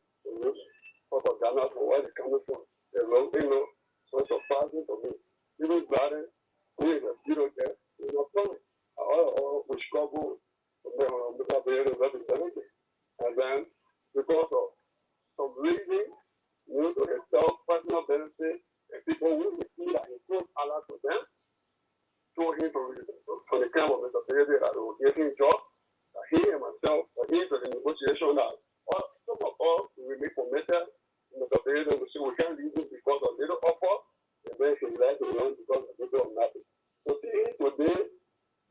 for Ghana, for where it's coming from. You know, so surprising to me. Even Gladys, who is a zero there, you know, funny. We struggle with our representative. And then, because of some reason, you know, to personal benefit, and people who see that he throws Allah to them, throw him from the camp of Mr. Perez that will give him job, that he and myself, that he is the negotiation that some of us will be committed. Mr. Perez will say we can't leave him because of little offer, and then he like to run because of little of nothing. So see today,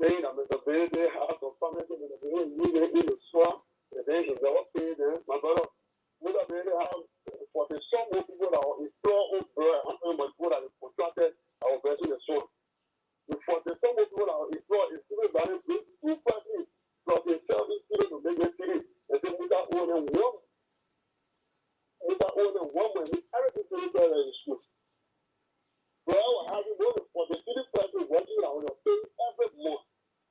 saying that Mr. Perez has some family, Mr. Perez needed in the swamp, and then he never paid them. My brother, Mr. Perez has for the some more people that are installed I'm much good at contracted our version of swamp. For the some more people that are installed, it's still valid 2 persons plus the service to make it city. And then without owning one, everything to be done in the school. Well, having one for the city person working on your pay every month.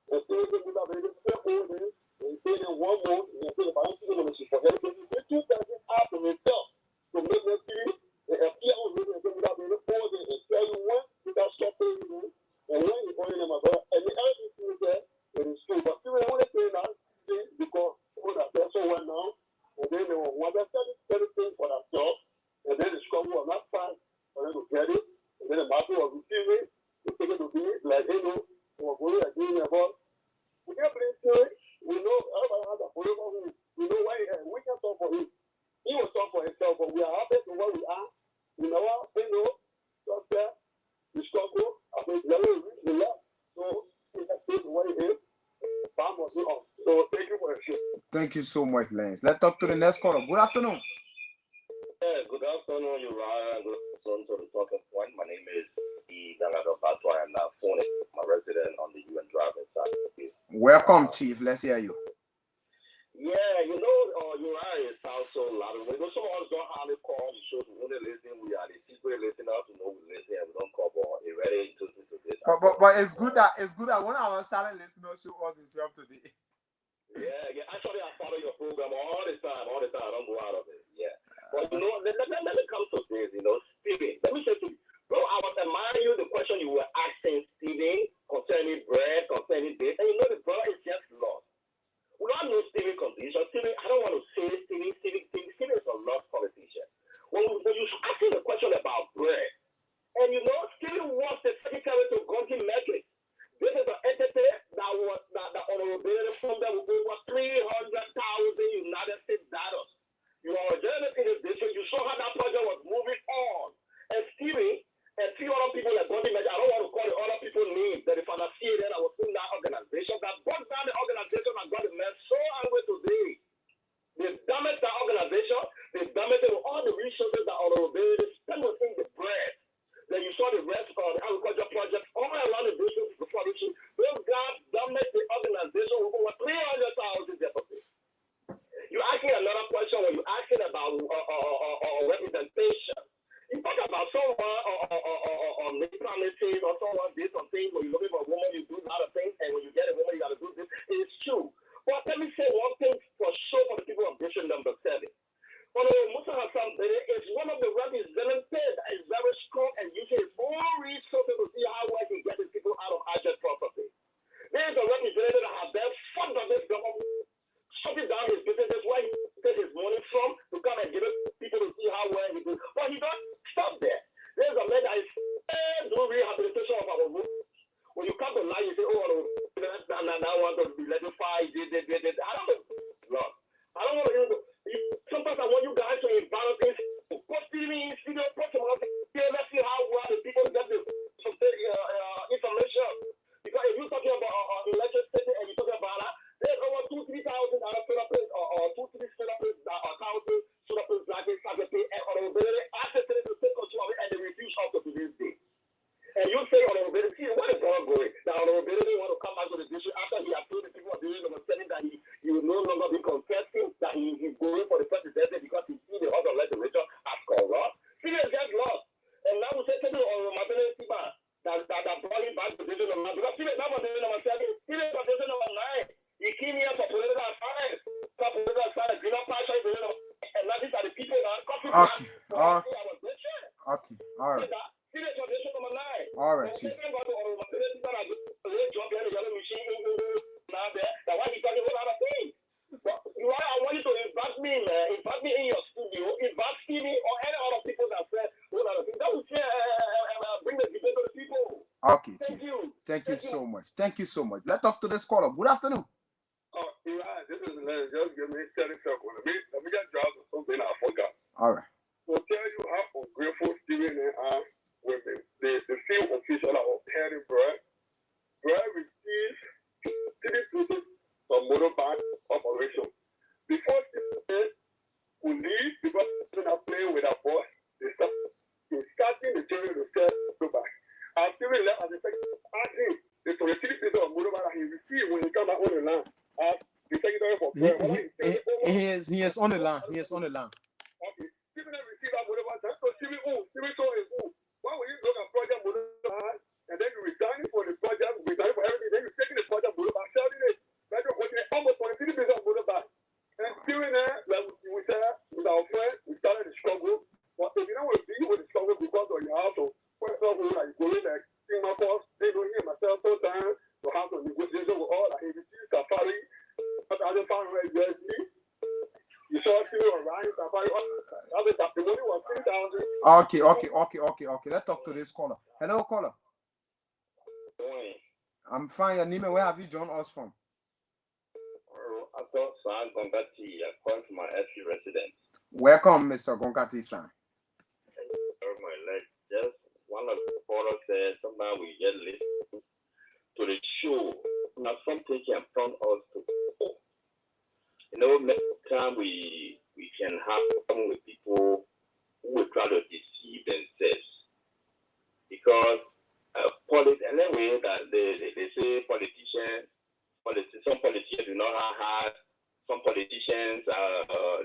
And so without any owning, and paying 1 month, and paying about $2 for everything. The 2 persons have to themselves to make the city appear on you and without being owed and tell you what without stopping you. And when you own them about and the other thing is there, it is true. But still, I want to say that because that's so well now, and then they want to certain for themselves, and then the struggle was not fast for them to get it, and then the matter of receiving, they take it to be like, you know, we're going to agree about. We can't believe it. We know everybody has a forever who we know why we can talk for him. He will talk for himself, but we are happy to where we are. You know what? You know, just there, the struggle, I think, never reach the left. So, we have to the way it is. So, thank you for your shit. Thank you so much, Lance. Let's talk to the next caller. Good afternoon. Yeah, good afternoon, Uriah. Good afternoon to the talking point. My name is Dalado Batwa, and I'm a resident on the UN driver's side. Welcome, Chief. Let's hear you. Yeah, you know, Uriah sounds so loud. We know some of us don't have a call the show to only listen. We are the secret listeners to know we listen and we don't call for a ready to this. But it's good that one of our silent listeners show us himself today. Yeah. Actually, I follow your program all the time. I don't go out of it. Yeah. But you know, let me come to this. You know, Steven. Let me say to you, bro. I was admiring you the question you were asking Steven concerning bread, concerning this, and you know the brother is just lost. We don't know Steven condition. Steven, I don't want to say Steven is a lost politician. When you asking the question about bread, and you know, Steven was the secretary to Gunty Metric. This is an entity that Honorable was seeing that I was in that organization that brought down the organization and got the men so angry today. They damaged that organization. They damaged all the resources that are available. They spent within the bread. Then you saw the rest of the agriculture projects all around the district before this. Those guys damaged the organization with over 300,000 deposits. You asking another question when you asking about representation. You talk about someone or neutrality or someone did something when you're looking for a woman, you do a lot of things, and when you get a woman, you got to do this. It's true. But let me say one thing for sure for the people of District Number 7. Musa Hassan is one of the representatives that is very strong and using his own resources to see how well he gets his people out of Ajay property. There is a representative that has been fund of this government, shutting down his businesses where he takes his money from to come and give it to people to see how well he does. But he don't stop there. There's a man that is doing rehabilitation of our rooms. When you come to lie, you say, oh, I want to be electrified. I don't know. Lord. I don't want to hear. Sometimes I want you guys to invite us in. Put TV, studio, put some other things. Let's see how well the people get the information. Because if you're talking about electricity and you're talking about that, there's over 2,000-3,000 other therapists or 2-3 therapists that are counting therapists like Saclepea and honorability access to take control of it, and they refuse up to this day. And you say honorability, what is God going? Now honorability want to come back to the district after he has told the people of the District Number 7 that he will no longer be confessing that he's going for the presidency because he see the other legislature as corrupt. See, they get lost. And now we say to the honorability that brought him back to the District Number 9. Because see, now we're District Number 7, see the District Number 9. He came here for political science, greener passion, and now these are the people that are copying Okay. our Okay. All right. See the District Number 9. All right, Chief. I want you to invite me, invite me in your studio, invite Stevie or any other people that say those other things. That will bring the debate to the people. Okay, Thank Chief. you. Thank you so much. Thank you so much. Let's talk to this caller. Good afternoon. This is Len. Just give me 30 seconds. Let me just drop something I forgot. All right. To tell you how ungrateful Stephen and I with the field official of Harry Brad. Brad received 3 pieces of motorbike operation. Before Stephen could leave, because Stephen are playing with our boss, they starting the journey to sell motorbike. As Stephen left as a secretary, asking the 3 pieces of motorbike that he received when he came back on the line. As the secretary for Brad. He is on the line. He is on the line. Okay. Stephen received that motorbike. So Stephen saw his own. Why would you look at project motorbike and then you resign for the project, resign for everything, then you're taking the project motorbike, selling it. That's almost 23 pieces of motorbike. And Stephen, like we said, with our friend, we started the struggle. But if you don't want to deal with the struggle because of your house, or for example, like going like seeing my boss, they don't hear myself sometimes, to have to negotiation with all like ABC, Safari, but I just found right there. You saw Stephen around Safari, the money was 3,000. Okay. Let's talk to this caller. Hello, caller. I'm fine. Nimba, where have you joined us from? I thought San Gongati, I called my SC residence. Welcome, Mr. Gonkati-san. Just one of the callers said sometimes we get listened to the show. Now something can prompt us to go. Many times we can have problem with people who will try to deceive themselves. Because anyway, that they say some politicians do not have, some politicians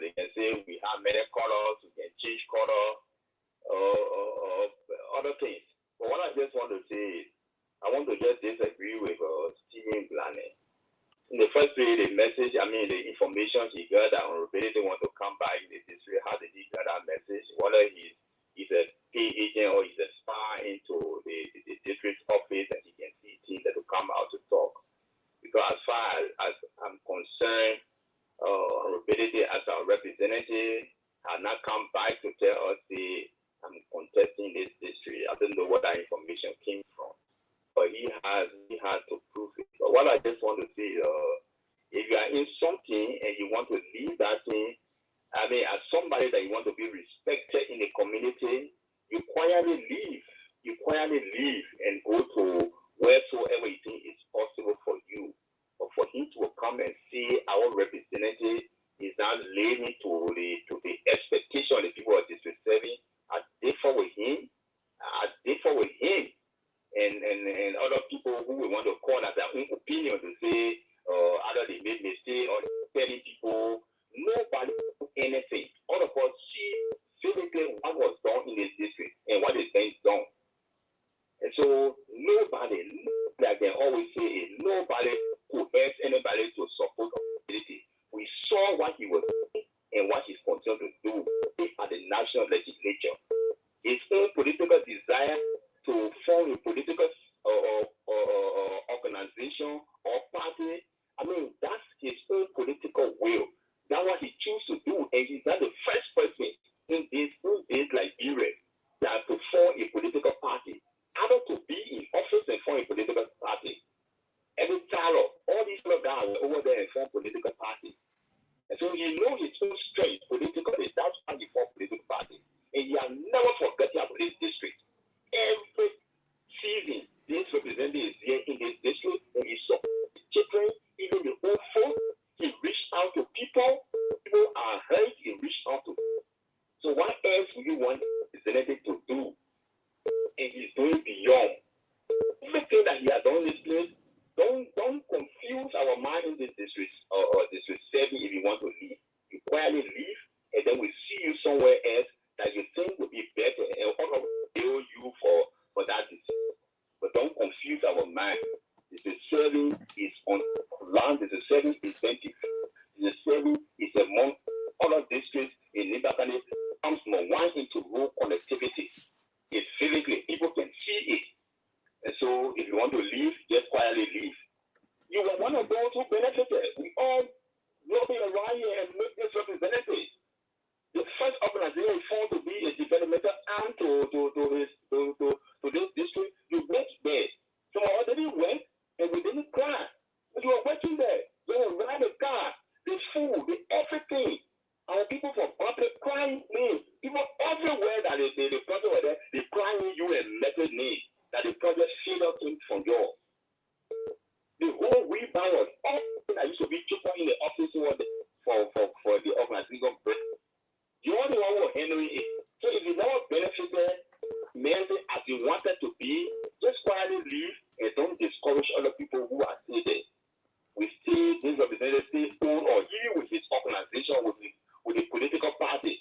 they can say we have many colors, we can change color, or other things. But what I just want to say is, I want to just disagree with Stephen Blaney. In the first place, the information he got that honorability want to come back in the district, how did he get that message? Whether he's a pay agent or he's a spy into the district office and he can see things that will come out to talk. Because as far as I'm concerned, honorability as our representative has not come back to tell us I'm contesting this district. I don't know where that information came from. But he has to prove it. But what I just want to say, if you are in something and you want to leave that thing, as somebody that you want to be respected in the community, you quietly leave. You quietly leave and go to wheresoever you think is possible for you. But for him to come and see our representative is not living to the expectation of the people of District 7. I differ with him. And other people who will want to call as their own opinion to say either they made mistake or telling people nobody do anything. All of us see physically what was done in this district and what is being done. And so nobody, like they always say, nobody could urge anybody to support community. We saw what he was doing and what he's continuing to do at the national legislature. His own political desire to form a political organization or party, I mean, that's his own political will. That's what he chooses to do, and he's not the first person in this Liberia that to form a political party. Either to be in office and form a political party. Every child, all these other guys were over there and form political party. And so he knows his own strength politically. That's why he formed political party. And he has never forgotten about this district. Every season, this representative is here in this district, and he supports the children, even the old folk. He reached out to people. People are hurt. He reached out to them. So what else do you want the representative to do? And he's doing beyond everything that he has done in this place. Don't confuse our mind in this district or district 7 if you want to leave. You quietly leave, and then we see you somewhere else that you think would be better, and all of bill you for that decision. But don't confuse our mind. District 7 is on land. District 7 is empty. District 7 is among other districts in Nimba County. Comes from one into rural connectivity. It's physically, people can see it. And so if you want to leave, just quietly leave. You were one of those who benefited. We all lobby around here and make this representative. The first organization formed to be a developmental arm to this district. You went there. So I already went and we didn't cry. But you were working there. You were riding the car, the food, the everything. Our people from public crying me. People everywhere that the project were there, they crying you a method name that the project failed came from yours. The whole rebound was all that used to be cheaper in the office for the organization. You only one who handling it. So if you never benefited immensely as you wanted to be, just quietly leave and don't discourage other people who are still there. We see this representative stay on or he with his organization with the political party.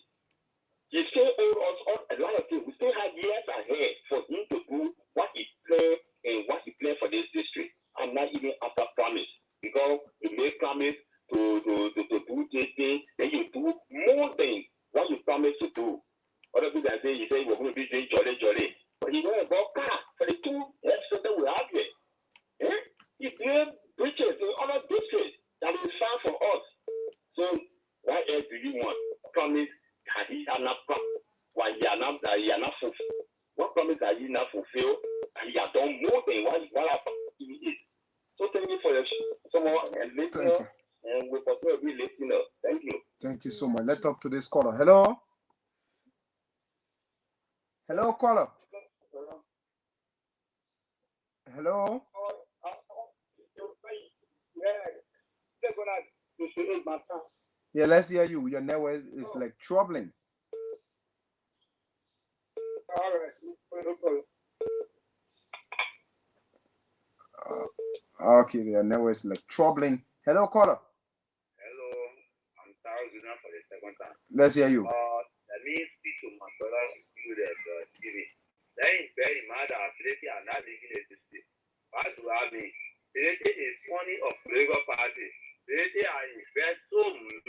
He still owes us a lot of things. We still have years ahead for him to do what he planned and what he planned for this district. I'm not even after promise. Because you make promise to do this thing, then you do more than what you promised to do. Other people say you say you're going to be doing jolly. But you know about car for the 2 years that we have here. Eh? He did bridges in other districts that is far for us. So what else do you want? Promise that he has not promised. Why he has not fulfilled? What promise that he not fulfilled? And he has done more than what he is. So thank you for your someone and listener. And we continue to be listener. Thank you. Thank you so much. Let's talk to this caller. Hello? Hello, caller. Hello? Yeah, let's hear you. Your network is like troubling. Okay, your network is like troubling. Hello, caller. Hello, I'm Tarzana for the second time. Let's hear you. Let me speak to my brother who is TV. That is very mad that Saclepea are not living in this state. What do I mean? Saclepea is money of Labour Party. Saclepea are invest so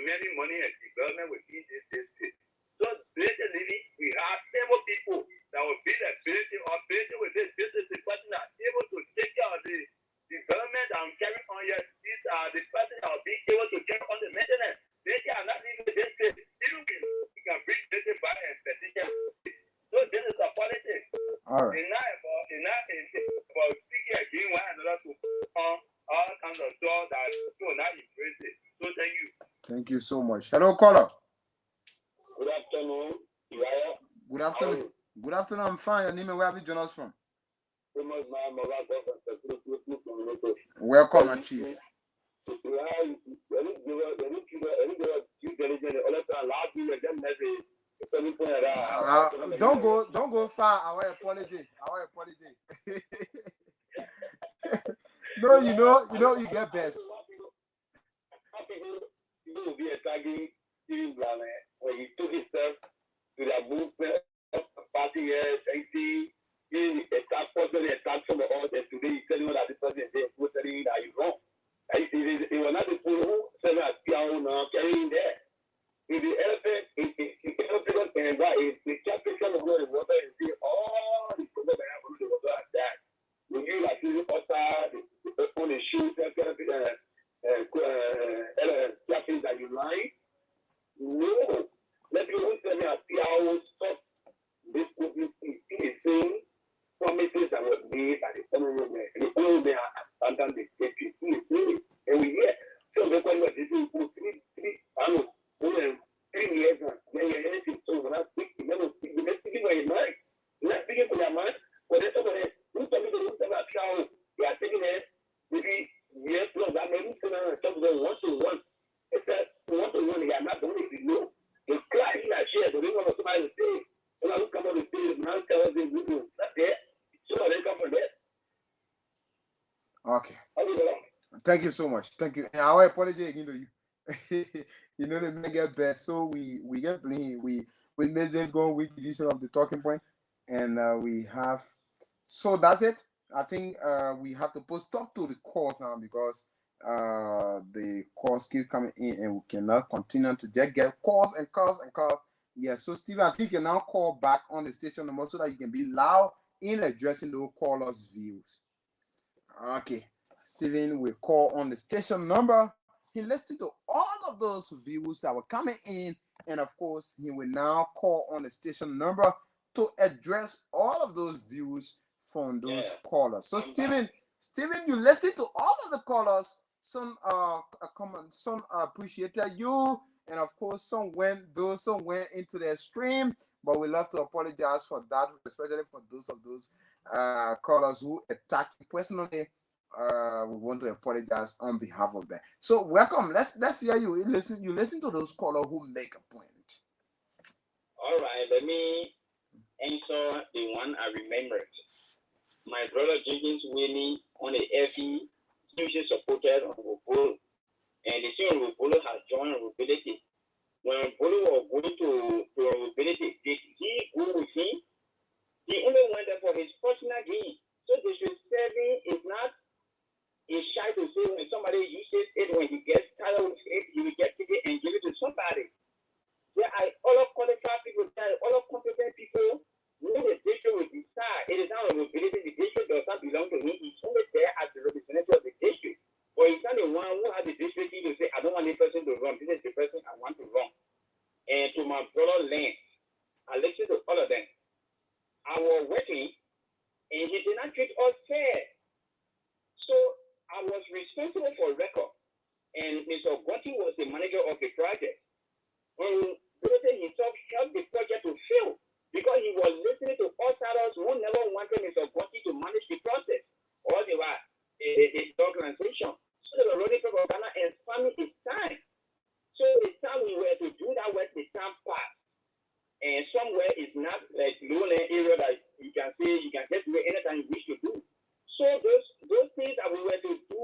many money in development within this state. So Saclepea living, we have several people that will be like Saclepea or Saclepea with this business department are able to take care of the development and carry on here. These are the person that will be able to carry on the maintenance. Saclepea are not living in this state. Even we can bring Saclepea by and petition. So this is a politics. All right. It's not about speaking against one another to all kinds of stuff that will not embrace it. So thank you. Thank you so much. Hello, caller. Good afternoon. Good afternoon. Good afternoon. I'm fine. Your name and where have you joined us from? Famous man, Mother Government. welcome, my chief. Don't go far. Our apology. No, you get best. People will be attacking Stephen Blaney when he took himself to the movement of party here, thinking he attacked some of us, and today he's telling you that this person is telling that he's wrong. It was not the fool who said that carrying there. If the elephant, if the elephant can buy it, the captain of the water and see all the people that have the water like that. When you like the water, the on the shoes, captains that you like, no. Let me tell me how I will stop this thing. Promises that were made by the only way abandon the state. And we hear so the one that is in 3 years now. When you're anything, so when I speak, you never speak. You're speaking for your mind. You're not speaking for your mind. When there's somebody who's talking to them about how they are taking it, maybe yes, no, that may be talk to them one-to-one. It's that one-to-one, they are not the only thing. No. The cry in that chair, but they want somebody to say, when I look up on the stage, the man tells them, not there. So they come from there. Okay. Thank you so much. Thank you. And our apology again to you. You know the men get best, so we get playing. We made this go with edition of the talking point, and we have. So that's it. I think we have to put stop to the calls now because the calls keep coming in, and we cannot continue to just get calls and calls and calls. Yeah. So Steven, I think you can now call back on the station number so that you can be loud in addressing those callers' views. Okay. Steven will call on the station number. He listened to all of those views that were coming in, and of course, he will now call on the station number to address all of those views from those callers. So, Steven, you listened to all of the callers. Some some appreciated you, and of course, some went into their stream. But we love to apologize for that, especially for those callers who attacked you personally. We want to apologize on behalf of them. So welcome. Let's hear you. You listen to those callers who make a point. All right, let me answer the one I remembered. My brother Jenkins Winnie on the FE, hugely supported on Rubolo, and the same Rubolo has joined Rubility. When Rubolo was going to Rubility, did he go with him? He only went there for his personal gain. So the serving is not. He's shy to say when somebody uses it, when he gets tired of it, he will get it and give it to somebody. There are all of qualified people, there are all of competent people who the district will decide. It is not a mobility, the district does not belong to him. He's only there as the representative of the district. But he's not the one who has the district to say, I don't want this person to run. This is the person I want to run. And to my brother Lance, I listened to all of them. I was working, and he did not treat us fair. So I was responsible for record, and Mr. Gotti was the manager of the project. And he helped the project to fail because he was listening to outsiders who never wanted Mr. Gotti to manage the process, or they were the organization. So they were running for Ghana and spamming his time. So the time we were to do that work, the time passed. And somewhere is not like lowland area that you can say you can get to anytime you wish to do. So those things that we were to do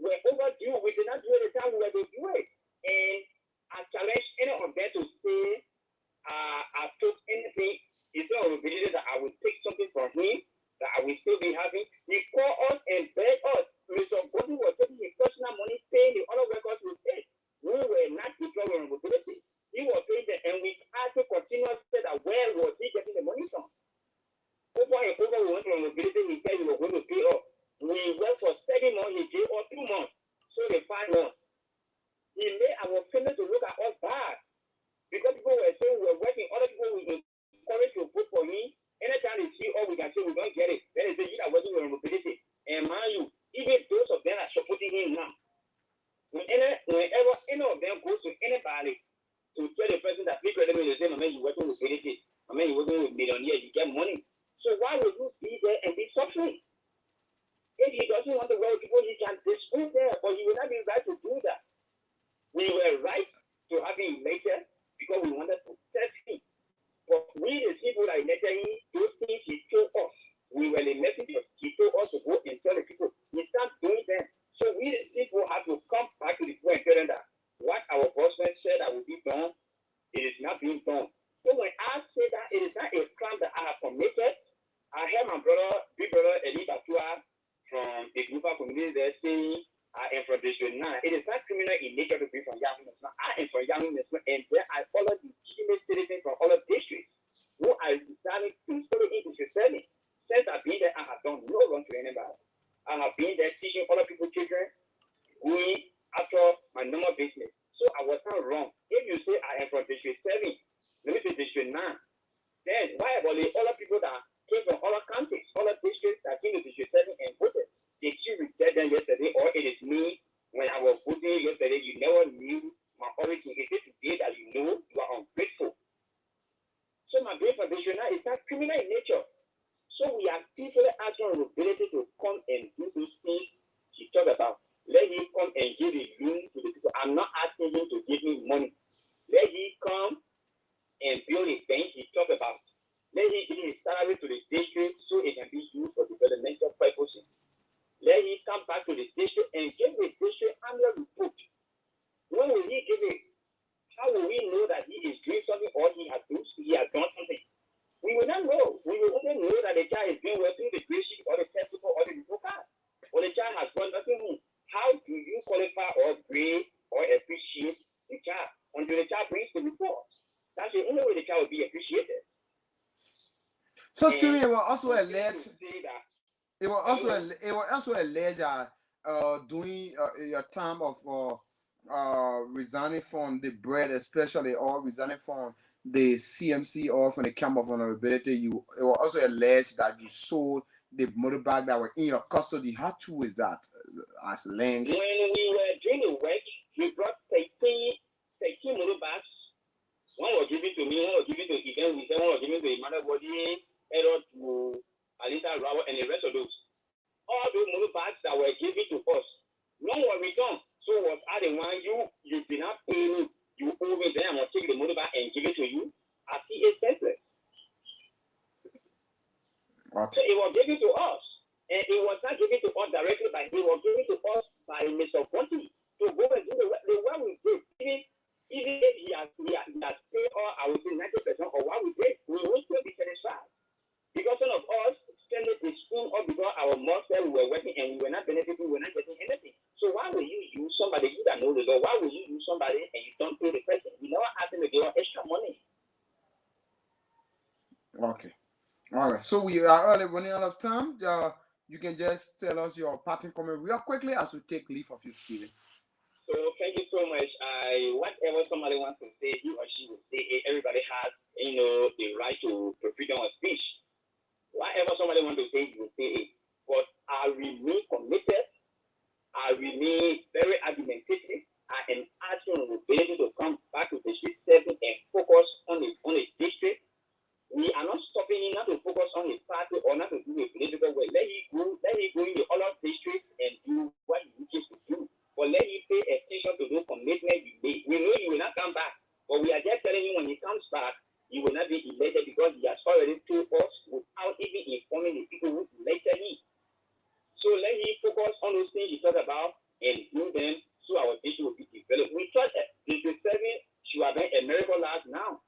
were overdue. We did not do it the time we were to do it. And I challenge any of them to say I took anything. It's not a belief that I will take something from him that I will still be having. He called us and begged us. Mr. Gotti was taking his personal money, paying the other workers we paid. We were not deployed on mobility. He was paying them, and we had to continue to say that where was he getting the money from? Over and over, we went on mobility. He said he was going to pay off. We worked for 7 months. He gave us 2 months. So the 5 months. He made our family to look at us bad. Because people were saying we were working. Other people will encourage to vote for me. Anytime they see all we can say, we don't get it. Then they say, you are working on mobility. And mind you, even those of them are supporting him now. Whenever any of them goes to anybody to tell the person that people let me say, my man, you're working with mobility. My man, you're working with millionaires. You get money. So why would you be there and be suffering? If he doesn't want to work with people, he can our community there saying I am from District 9. It is not criminal in nature to be from Yahoo National. I am from Yahoo National, and then I follow the legitimate citizens from all of districts who are residing peacefully in District 7. Since I've been there, I have done no wrong to anybody. I have been there teaching other people children, going after my normal business. So I was not wrong. If you say I am from District 7, let me say District 9, then why about the other people that came from other counties, other districts that came to District 7 and voted? Did you reject them yesterday, or it is me when I was voting yesterday? You never knew my origin. Is it today that you know you are ungrateful? So my being from District 9 is not criminal in nature. So we are peacefully asking our ability to come and do those things she talked about. Let him come and give a loan to the people. I'm not asking him to give me money. Let him come and build a bench he talked about. Let him give his salary to the district so it can be used for developmental purposes. Let him come back to the district and give the district annual report. When will he give it? How will we know that he is doing something or he has done something? We will not know. We will only know that the child is doing well through the district or the textbook or the report card. Or the child has done nothing. How do you qualify or grade or appreciate the child until the child brings the report? That's the only way the child will be appreciated. So, Stephen, it was also alleged. It was also alleged that during your time of resigning from the bread, especially, or resigning from the CMC or from the camp of vulnerability, it was also alleged that you sold the motorbike that were in your custody. How true is that? As links. When we were doing the work, we brought 13 motorbikes. One was given to me, one was given to Event, one was given to Emmanuel Body, Error to Alisa Rawa, and the rest of those. All those motorbikes that were given to us, none were returned. So was I the one you did not pay me, you owe me, then I'm going to take the motorbike and give it to you? I see it senseless. Okay. So it was given to us. And it was not given to us directly, but it was given to us by Mr. Bonti to go and do the work we did. Even if he has paid all, I would say 90% of what we did, we will still be satisfied. Because some of us send it to school or because our mom said we were working and we were not benefiting, we were not getting anything. So why will you use somebody you that know the law? Why will you use somebody and you don't pay the person? You never ask them to give extra money. Okay. All right. So we are already running out of time. You can just tell us your parting comment real quickly as we take leave of you, Stephen. So thank you so much. Whatever somebody wants to say, he or she will say it. Everybody has, the right to freedom of speech. Whatever somebody wants to say, he will say it. But I remain committed. I remain very argumentative. I am asking the ability to come back to District 7 and focus on the district. We are not stopping him not to focus on his party or not to do a political work. Let him go in the other districts and do what he wishes to do. But let him pay attention to those commitments he made. We know he will not come back. But we are just telling him when he comes back, he will not be elected because he has already told us without even informing the people who elected him. So let him focus on those things he talked about and do them so our district will be developed. We thought that District 7 should have been a miracle last now.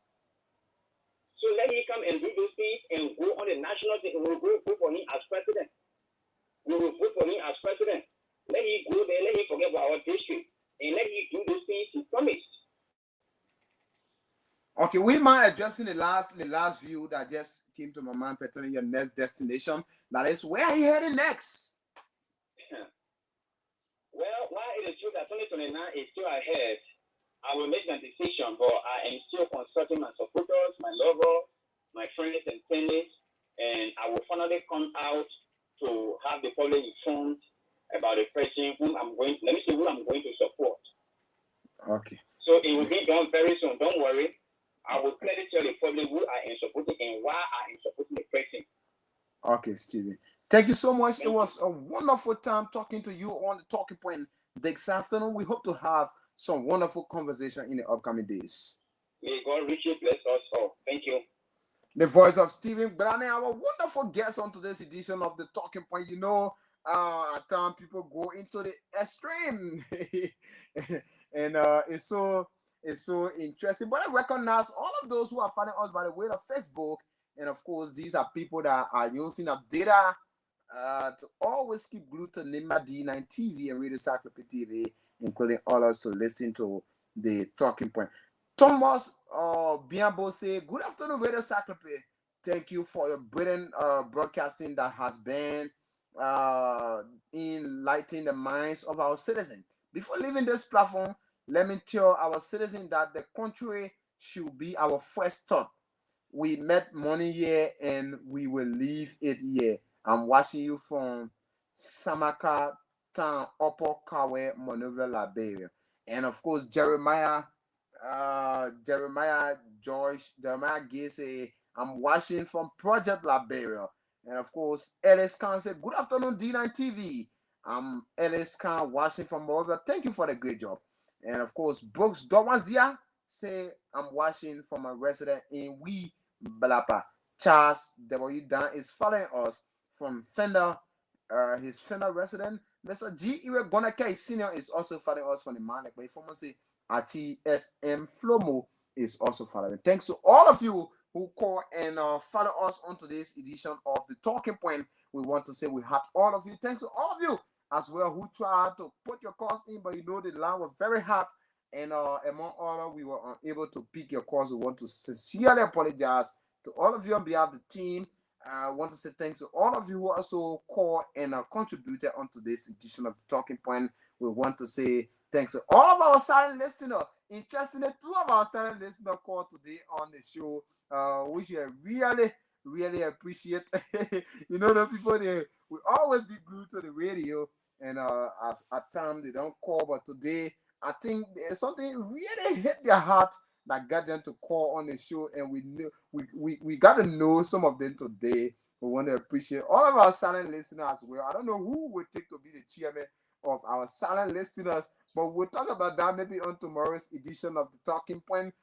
So let him come and do those things and go on the national thing. We will vote for him as president. We will vote for him as president. Let him go there, let him forget about our district, and let him do those things he promised. Okay, we mind addressing the last view that just came to my mind pertaining your next destination. That is, where are you heading next? Well, while it is true that 2029 is still ahead, I will make my decision, but I am still consulting my supporters, my lovers, my friends and tenants, and I will finally come out to have the public informed about the person whom I'm going to support. Okay. So it will be done very soon. Don't worry. I will clearly tell the public who I am supporting and why I am supporting the person. Okay, Stephen. Thank you so much. It was a wonderful time talking to you on the Talking Point this afternoon. We hope to have some wonderful conversation in the upcoming days. May God richly bless us all. Thank you. The voice of Stephen Brane, our wonderful guest on today's edition of the Talking Point. At times people go into the extreme, and it's so interesting. But I recognize all of those who are finding us by the way of Facebook, and of course, these are people that are using up data to always keep glued to Nimba D9 TV and Radio Saclepea TV, including others to listen to the talking point. Thomas Biambo say, good afternoon, Radio Saclepea. Thank you for your brilliant broadcasting that has been enlightening the minds of our citizens. Before leaving this platform, let me tell our citizens that the country should be our first thought. We met money here and we will leave it here. I'm watching you from Samaka Town, Upper Kawe, Monrovia, Liberia. And of course, Jeremiah Gay say, I'm watching from Project Liberia. And of course, Ellis Khan said, good afternoon, D9 TV. I'm Ellis Khan watching from Monrovia. Thank you for the great job. And of course, Brooks Dawazia say, I'm watching from a resident in We Balapa. Charles W. Dan is following us from Fender, his Fender resident. Mr. G. Ire Gonake Senior is also following us from the Manic Bay. Pharmacy. Achi SM Flomo is also following. Thanks to all of you who call and follow us on today's edition of the Talking Point. We want to say we have all of you. Thanks to all of you as well who tried to put your calls in, but you know the line was very hot. And among all, we were unable to pick your calls. We want to sincerely apologize to all of you on behalf of the team. I want to say thanks to all of you who also called and contributed on today's edition of the Talking Point. We want to say thanks to all of our silent listeners. Interestingly, 2 of our silent listeners called today on the show, which I really, really appreciate. You know, the people, they will always be glued to the radio, and at times they don't call, but today, I think there's something really hit their heart that got them to call on the show, and we got to know some of them today. We want to appreciate all of our silent listeners as well. I don't know who would take to be the chairman of our silent listeners, but we'll talk about that maybe on tomorrow's edition of the Talking Point.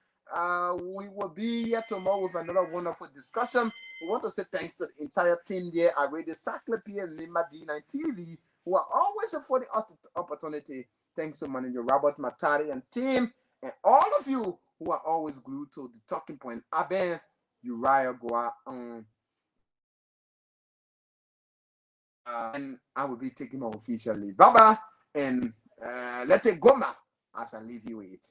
We will be here tomorrow with another wonderful discussion. We want to say thanks to the entire team there at Radio Saclepea and Nimba D9 TV, who are always affording us the opportunity. Thanks to Manager Robert Matari and team, and all of you who are always glued to the Talking Point. Aben Uriah Goa and I will be taking my official leave. Bye-bye, and let it go, ma, as I leave you with it.